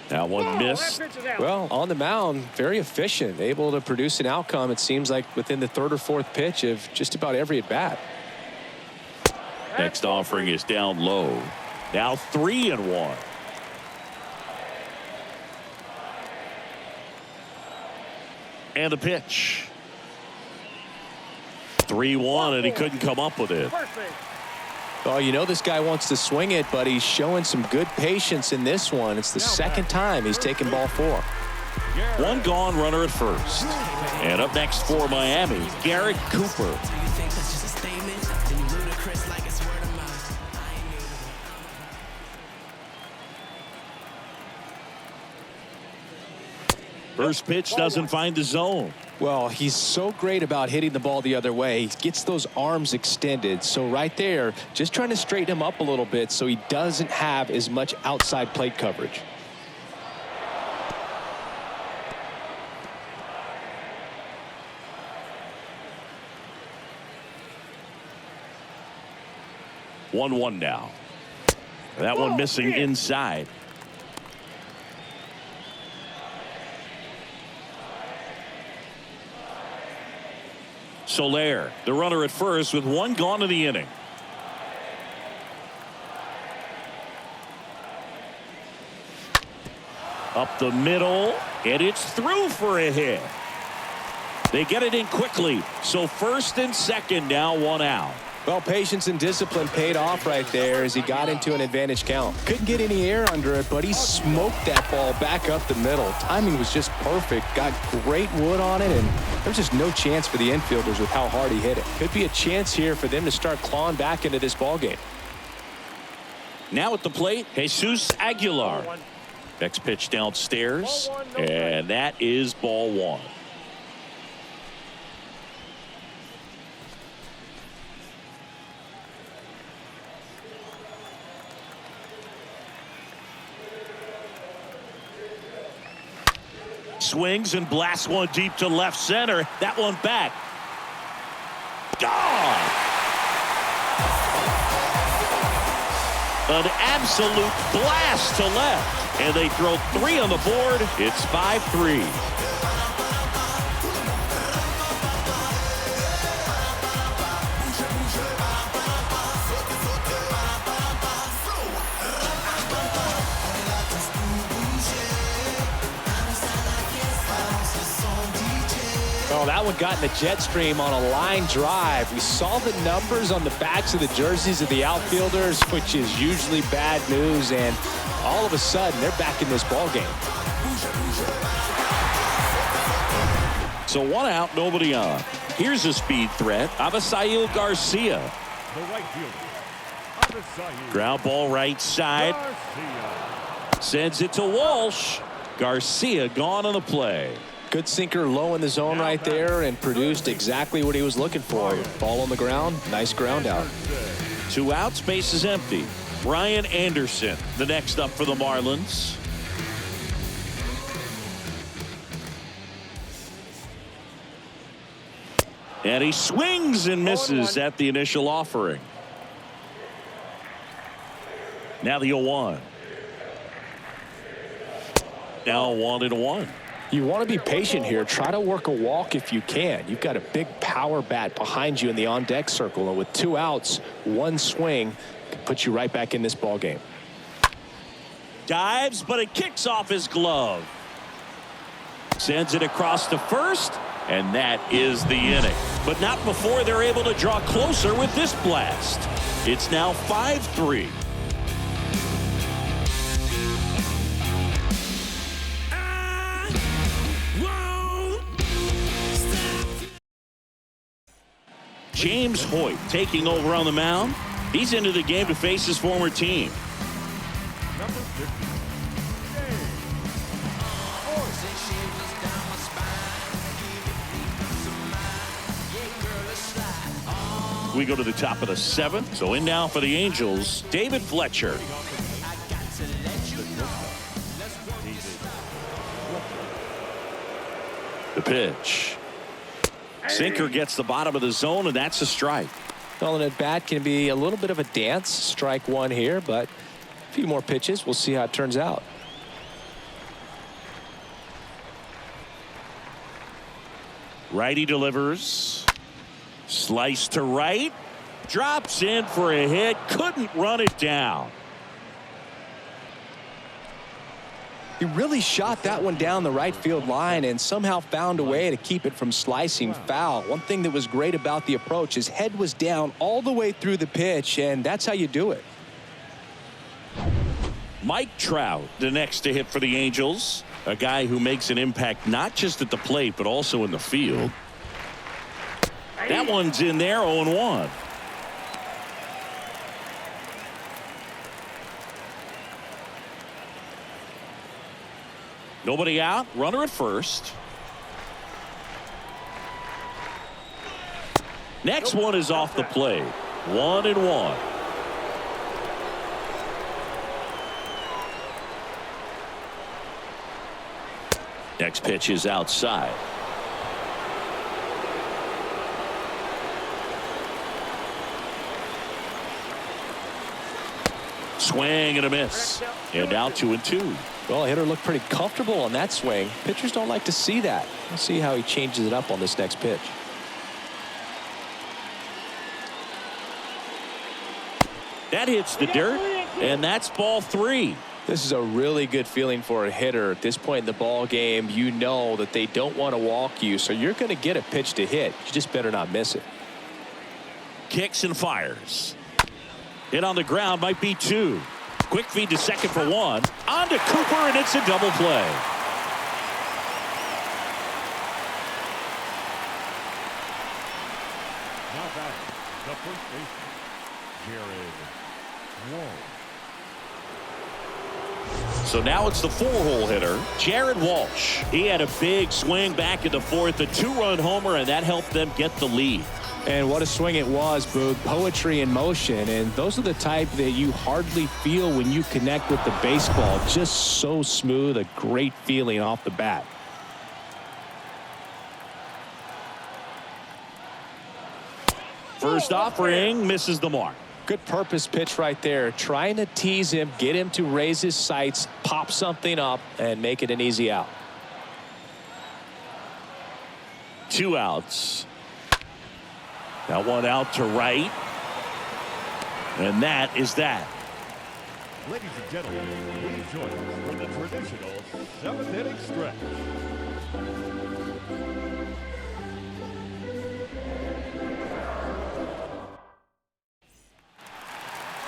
That one missed. Well, on the mound, very efficient, able to produce an outcome, it seems like, within the 3rd or 4th pitch of just about every at bat. Next offering is down low. Now 3-1. And the pitch. 3-1, and he couldn't come up with it. Oh, you know this guy wants to swing it, but he's showing some good patience in this one. It's the second time he's taken ball 4. One gone, runner at first. And up next for Miami, Garrett Cooper. First pitch doesn't find the zone. Well, he's so great about hitting the ball the other way. He gets those arms extended. So right there, just trying to straighten him up a little bit so he doesn't have as much outside plate coverage. One now. That one missing inside. Soler, the runner at first with one gone in the inning. Up the middle, and it's through for a hit. They get it in quickly, so first and second now, one out. Well, patience and discipline paid off right there as he got into an advantage count. Couldn't get any air under it, but he smoked that ball back up the middle. Timing was just perfect. Got great wood on it, and there's just no chance for the infielders with how hard he hit it. Could be a chance here for them to start clawing back into this ball game. Now at the plate, Jesus Aguilar. Next pitch downstairs, and that is ball 1. Swings and blasts one deep to left center. That one back. Gone. An absolute blast to left. And they throw 3 on the board. It's 5-3. Oh, that one got in the jet stream on a line drive. We saw the numbers on the backs of the jerseys of the outfielders, which is usually bad news, and all of a sudden they're back in this ball game. So 1 out, nobody on. Here's a speed threat. Avisail Garcia. The right fielder. Avisail. Ground ball right side. Garcia. Sends it to Walsh. Garcia gone on the play. Good sinker low in the zone right there and produced exactly what he was looking for. Ball on the ground, nice ground out. 2 outs, base is empty. Brian Anderson, the next up for the Marlins. And he swings and misses at the initial offering. Now the 0-1. Now 1-1. You want to be patient here. Try to work a walk if you can. You've got a big power bat behind you in the on-deck circle, and with 2 outs, 1 swing can put you right back in this ball game. Dives, but it kicks off his glove. Sends it across to first, and that is the inning. But not before they're able to draw closer with this blast. It's now 5-3. James Hoyt taking over on the mound. He's into the game to face his former team. Number 50. We go to the top of the 7th. So in now for the Angels, David Fletcher. The pitch. Sinker gets the bottom of the zone, and that's a strike. Well, an at-bat can be a little bit of a dance. Strike 1 here, but a few more pitches. We'll see how it turns out. Righty delivers. Slice to right. Drops in for a hit. Couldn't run it down. He really shot that one down the right field line and somehow found a way to keep it from slicing foul. One thing that was great about the approach, his head was down all the way through the pitch, and that's how you do it. Mike Trout, the next to hit for the Angels. A guy who makes an impact not just at the plate, but also in the field. That one's in there, 0-1. Nobody out, runner at first. Next one is off the plate. 1-1. Next pitch is outside. Swing and a miss. And now 2-2. Well, hitter looked pretty comfortable on that swing. Pitchers don't like to see that. We'll see how he changes it up on this next pitch. That hits the dirt, and that's ball 3. This is a really good feeling for a hitter at this point in the ball game. You know that they don't want to walk you, so you're going to get a pitch to hit. You just better not miss it. Kicks and fires. Hit on the ground, might be 2. Quick feed to second for 1. On to Cooper, and it's a double play. Now batting, the first baseman, Jared Walsh. So now it's the 4-hole hitter, Jared Walsh. He had a big swing back in the 4th, a 2-run homer, and that helped them get the lead. And what a swing it was, Booth. Poetry in motion. And those are the type that you hardly feel when you connect with the baseball. Just so smooth, a great feeling off the bat. First offering misses the mark. Good purpose pitch right there. Trying to tease him, get him to raise his sights, pop something up, and make it an easy out. 2 outs. That one out to right. And that is that. Ladies and gentlemen, please join us for the traditional 7th-inning stretch.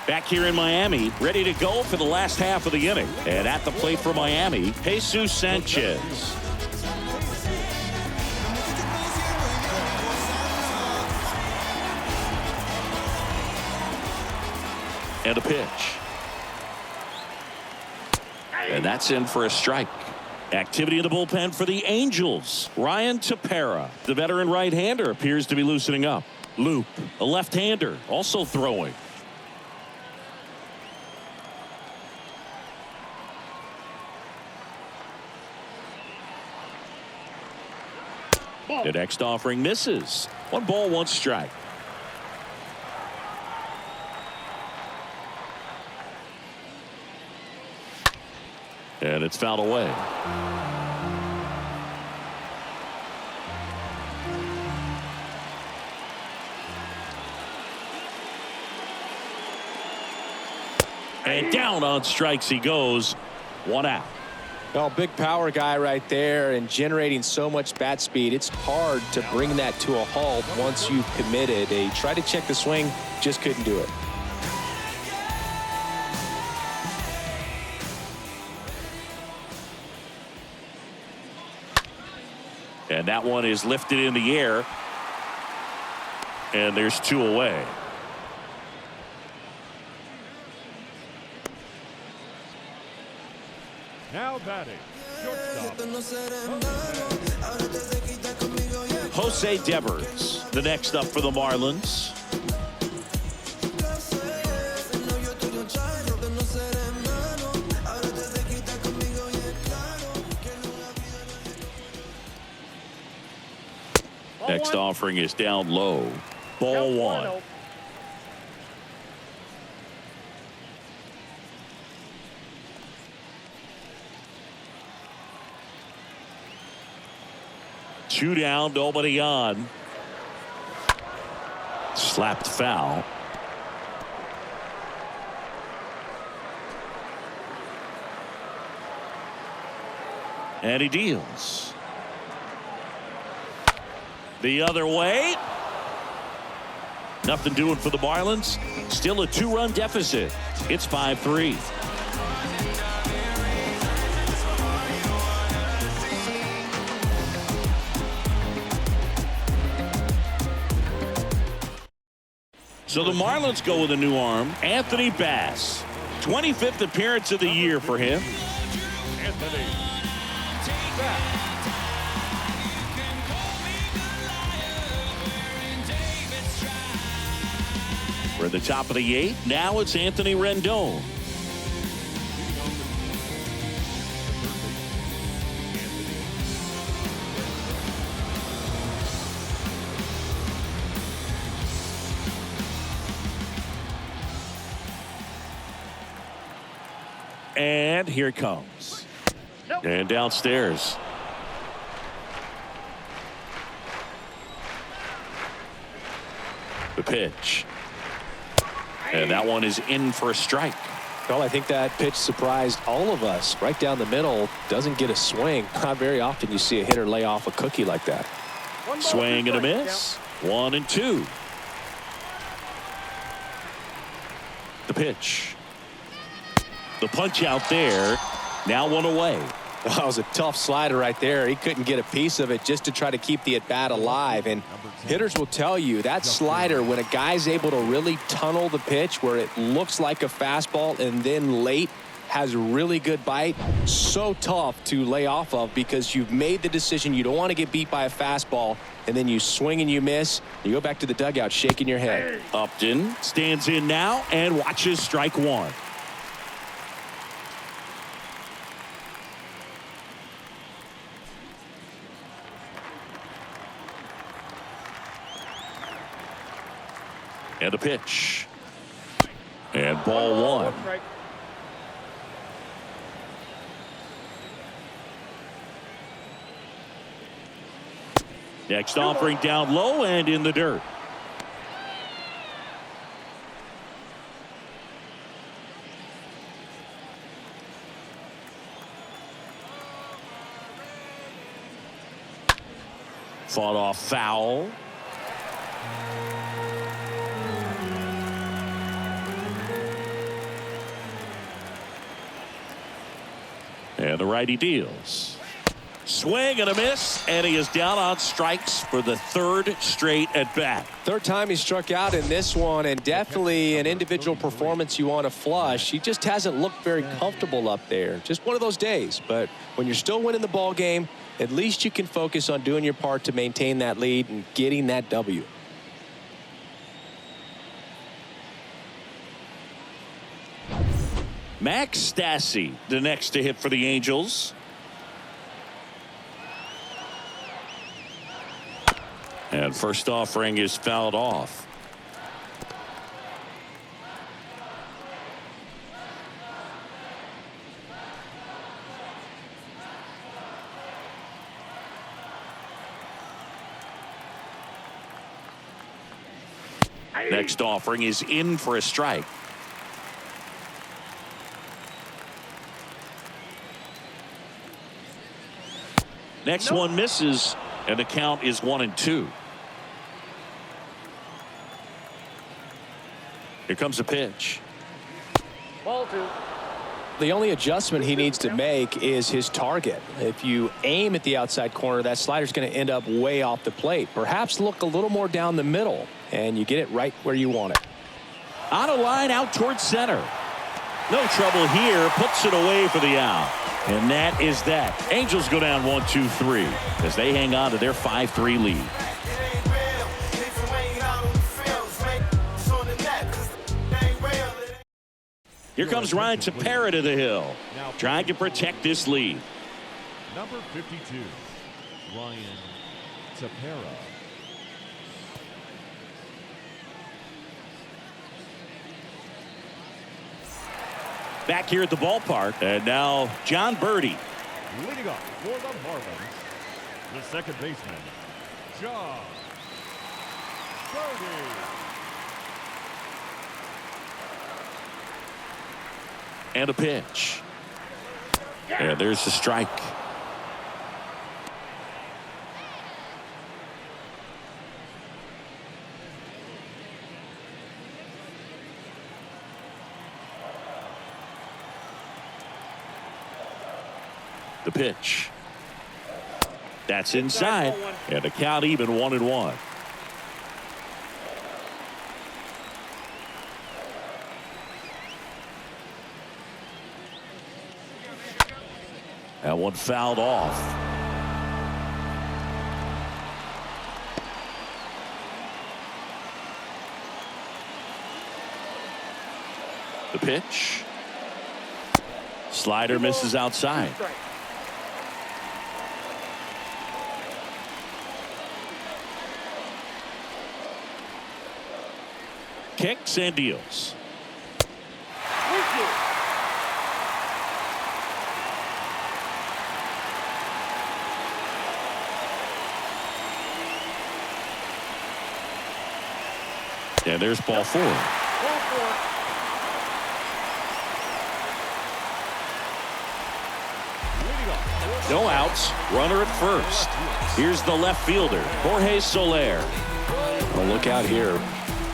Back here in Miami, ready to go for the last half of the inning. And at the plate for Miami, Jesus Sanchez. And a pitch. And that's in for a strike. Activity in the bullpen for the Angels. Ryan Tepera, the veteran right-hander, appears to be loosening up. Loop, a left-hander, also throwing. The next offering misses. 1 ball, 1 strike. And it's fouled away. And down on strikes he goes. 1 out. Well, big power guy right there and generating so much bat speed. It's hard to bring that to a halt once you've committed. They tried to check the swing, just couldn't do it. And that one is lifted in the air. And there's 2 away. Now batting, shortstop. Jose Devers, the next up for the Marlins. Next offering is down low. Ball 1. Two down, nobody on. Slapped foul. And he deals. The other way. Nothing doing for the Marlins. Still a 2-run deficit. It's 5-3. So the Marlins go with a new arm, Anthony Bass. 25th appearance of the year for him. Anthony Bass. We're at the top of the 8th. Now it's Anthony Rendon. And here it comes. And downstairs. The pitch. And that one is in for a strike. Well, I think that pitch surprised all of us. Right down the middle, doesn't get a swing. Not very often you see a hitter lay off a cookie like that. Swing and a miss. 1-2. The pitch. The punch out there. Now 1 away. That was a tough slider right there. He couldn't get a piece of it just to try to keep the at-bat alive. And hitters will tell you that slider, when a guy's able to really tunnel the pitch where it looks like a fastball and then late has really good bite, so tough to lay off of because you've made the decision you don't want to get beat by a fastball, and then you swing and you miss. You go back to the dugout shaking your head. Upton stands in now and watches strike 1. And a pitch. And ball 1. Next offering down low and in the dirt. Fought off foul. And the righty deals. Swing and a miss, and he is down on strikes for the 3rd straight at bat. 3rd time he struck out in this one, and definitely an individual performance you want to flush. He just hasn't looked very comfortable up there. Just one of those days. But when you're still winning the ball game, at least you can focus on doing your part to maintain that lead and getting that W. Max Stassi, the next to hit for the Angels. And first offering is fouled off. Next offering is in for a strike. Next one misses, and the count is 1-2. Here comes a pitch. Ball 2. The only adjustment he needs to make is his target. If you aim at the outside corner, that slider's going to end up way off the plate. Perhaps look a little more down the middle, and you get it right where you want it. On a line out towards center. No trouble here. Puts it away for the out. And that is that. Angels go down 1-2-3 as they hang on to their 5-3 lead. Here comes Ryan Tepera to the hill, trying to protect this lead. Number 52, Ryan Tepera. Back here at the ballpark, and now John Birdie. Leading off for the Marlins, the second baseman, John Birdie. And a pitch. And there's the strike. The pitch. That's inside. And the count even 1-1. That one fouled off. The pitch. Slider misses outside. Kicks and deals. And there's ball 4. No outs. Runner at first. Here's the left fielder, Jorge Soler. Well, look out here.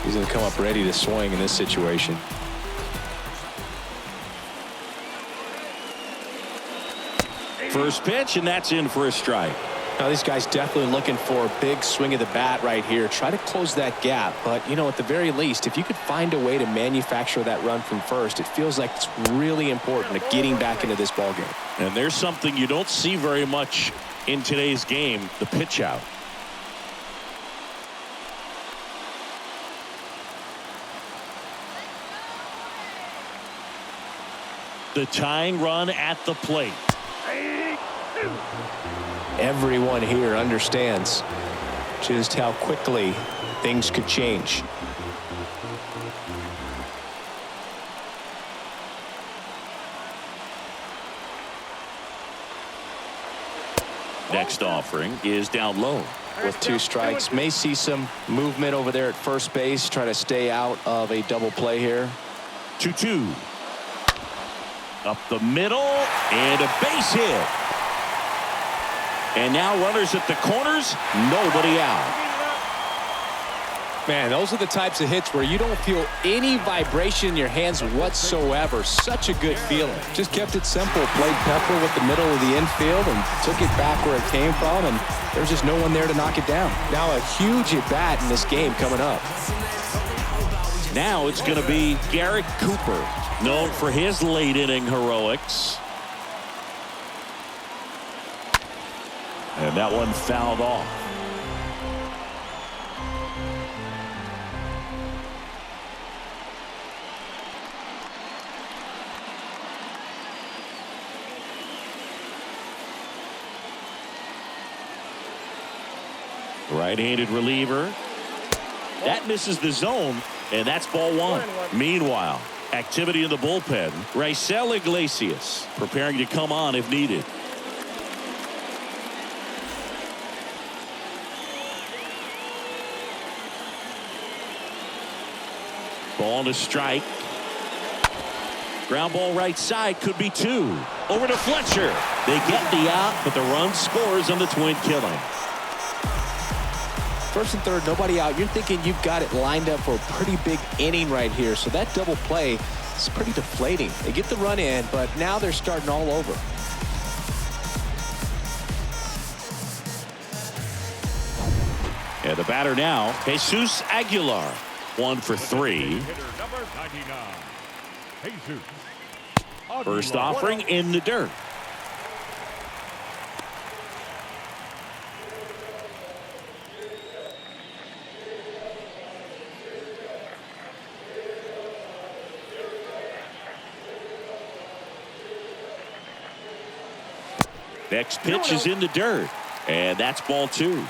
He's going to come up ready to swing in this situation. First pitch, and that's in for a strike. Now, these guys definitely looking for a big swing of the bat right here. Try to close that gap. But, you know, at the very least, if you could find a way to manufacture that run from first, it feels like it's really important to getting back into this ball game. And there's something you don't see very much in today's game, the pitch out. The tying run at the plate. Everyone here understands just how quickly things could change. Next offering is down low. With 2 strikes, may see some movement over there at first base. Try to stay out of a double play here. 2-2. Up the middle and a base hit. And now runners at the corners, nobody out. Man, those are the types of hits where you don't feel any vibration in your hands whatsoever. Such a good feeling. Just kept it simple. Played pepper with the middle of the infield and took it back where it came from, and there's just no one there to knock it down. Now a huge at-bat in this game coming up. Now it's going to be Garrett Cooper, known for his late-inning heroics. And that one fouled off. Right-handed reliever. That misses the zone, and that's ball 1. Meanwhile, activity in the bullpen. Raisel Iglesias preparing to come on if needed. Ball to strike. Ground ball right side, could be 2. Over to Fletcher. They get the out, but the run scores on the twin killing. First and third, nobody out. You're thinking you've got it lined up for a pretty big inning right here. So that double play is pretty deflating. They get the run in, but now they're starting all over. And the batter now, Jesus Aguilar. 1 for 3. Hitter number 99, Jesus Aguilar. First offering in the dirt. Next pitch is in the dirt, and that's ball 2.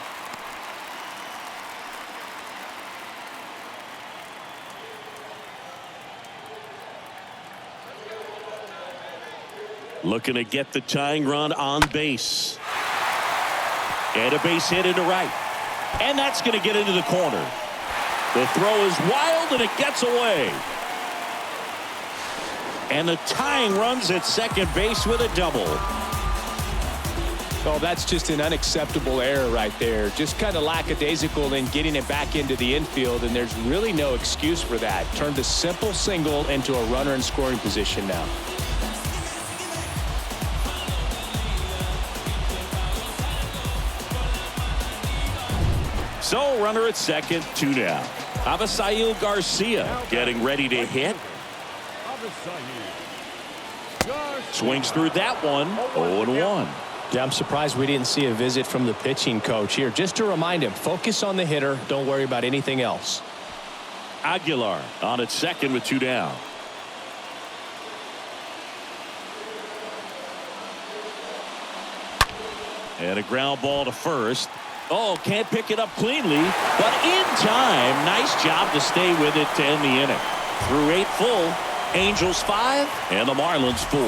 Looking to get the tying run on base. And a base hit into right. And that's going to get into the corner. The throw is wild, and it gets away. And the tying run's at second base with a double. Oh, that's just an unacceptable error right there. Just kind of lackadaisical in getting it back into the infield, and there's really no excuse for that. Turned a simple single into a runner in scoring position now. So runner at second, 2 down. Avisail Garcia getting ready to hit. Swings through that one. 0-1. Yeah, I'm surprised we didn't see a visit from the pitching coach here. Just to remind him, focus on the hitter. Don't worry about anything else. Aguilar on at second with 2 down. And a ground ball to first. Oh, can't pick it up cleanly, but in time. Nice job to stay with it to end the inning. Through 8 full, Angels 5 and the Marlins 4.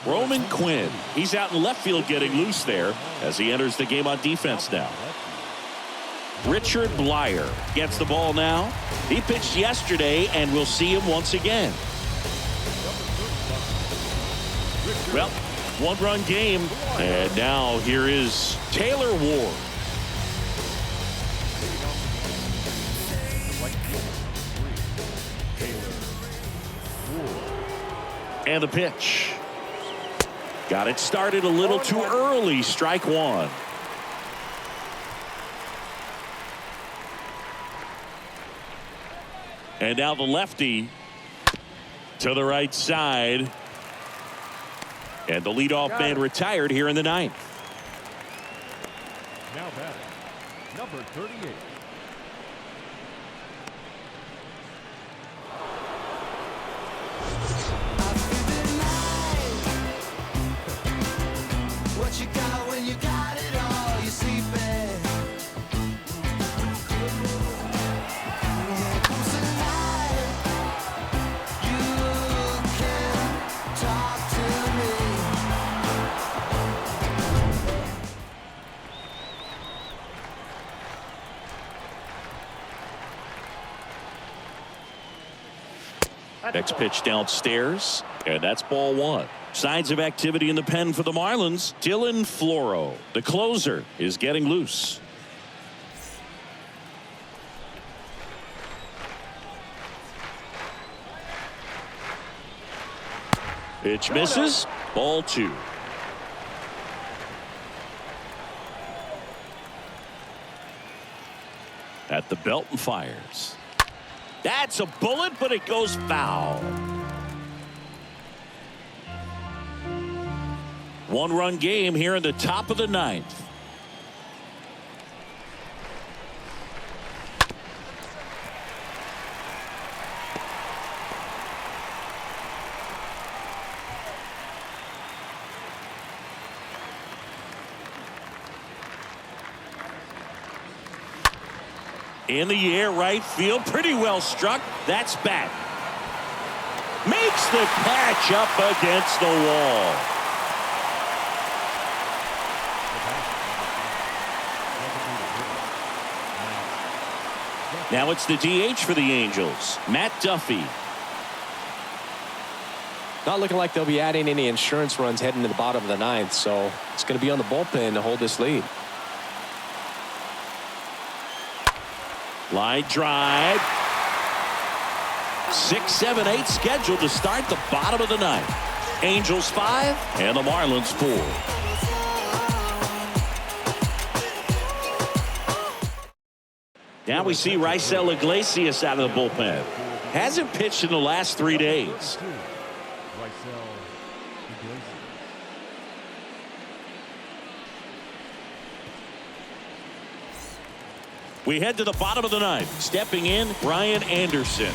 Roman Quinn, he's out in left field getting loose there as he enters the game on defense now. Richard Blyer gets the ball now. He pitched yesterday, and we'll see him once again. Well, 1-run game, and now here is Taylor Ward. And the pitch. Got it started a little too early. Strike 1. And now the lefty to the right side. And the leadoff man retired here in the 9th. Now batting, number 38. What you got when you got it all, you sleeping. Here comes the night. You can talk to me. Next pitch downstairs, and that's ball 1. Signs of activity in the pen for the Marlins. Dylan Floro, the closer, is getting loose. Pitch misses. Ball 2. At the belt and fires. That's a bullet, but it goes foul. 1-run game here in the top of the 9th. In the air, right field, pretty well struck. That's back. Makes the catch up against the wall. Now it's the DH for the Angels, Matt Duffy. Not looking like they'll be adding any insurance runs heading to the bottom of the 9th, so it's going to be on the bullpen to hold this lead. Line drive. 6, 7, 8 scheduled to start the bottom of the 9th. Angels 5 and the Marlins 4. Now we see Raisel Iglesias out of the bullpen. Hasn't pitched in the last 3 days. We head to the bottom of the 9th. Stepping in, Brian Anderson.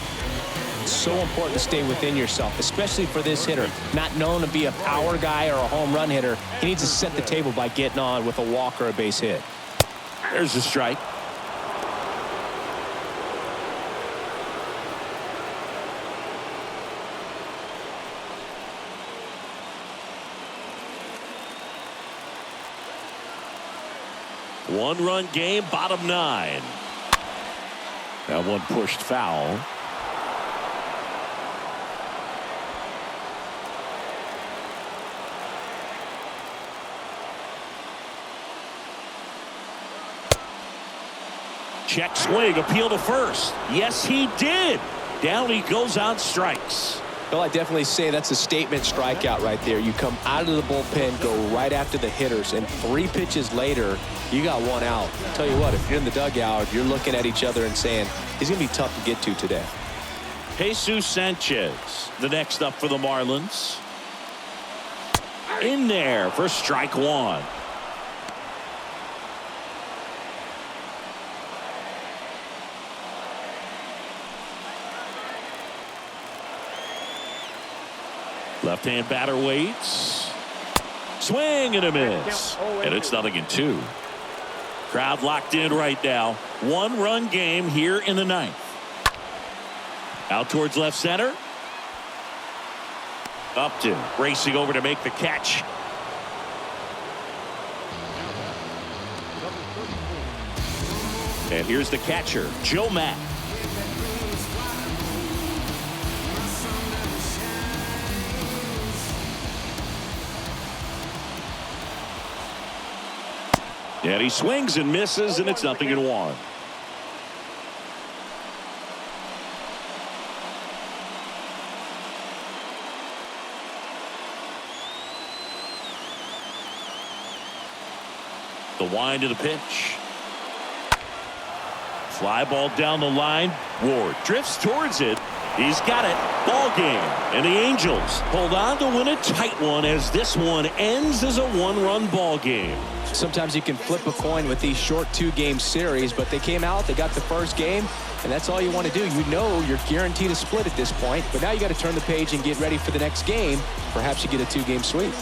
It's so important to stay within yourself, especially for this hitter. Not known to be a power guy or a home run hitter. He needs to set the table by getting on with a walk or a base hit. There's a strike. One-run game, bottom 9. That one pushed foul. Check swing, appeal to first. Yes, he did. Down he goes on strikes. Well, I definitely say that's a statement strikeout right there. You come out of the bullpen, go right after the hitters, and 3 pitches later, you got 1 out. I'll tell you what, if you're in the dugout, you're looking at each other and saying, he's going to be tough to get to today. Jesus Sanchez, the next up for the Marlins. In there for strike 1. Left-hand batter waits. Swing and a miss. And it's 0-2. Crowd locked in right now. 1-run game here in the 9th. Out towards left center. Upton racing over to make the catch. And here's the catcher, Joe Mack. And he swings and misses, and it's 0-1. The wind of the pitch. Fly ball down the line. Ward drifts towards it. He's got it. Ball game. And the Angels hold on to win a tight one as this one ends as a 1-run ball game. Sometimes you can flip a coin with these short 2-game series, but they came out, they got the first game, and that's all you want to do. You know you're guaranteed a split at this point, but now you got to turn the page and get ready for the next game. Perhaps you get a 2-game sweep.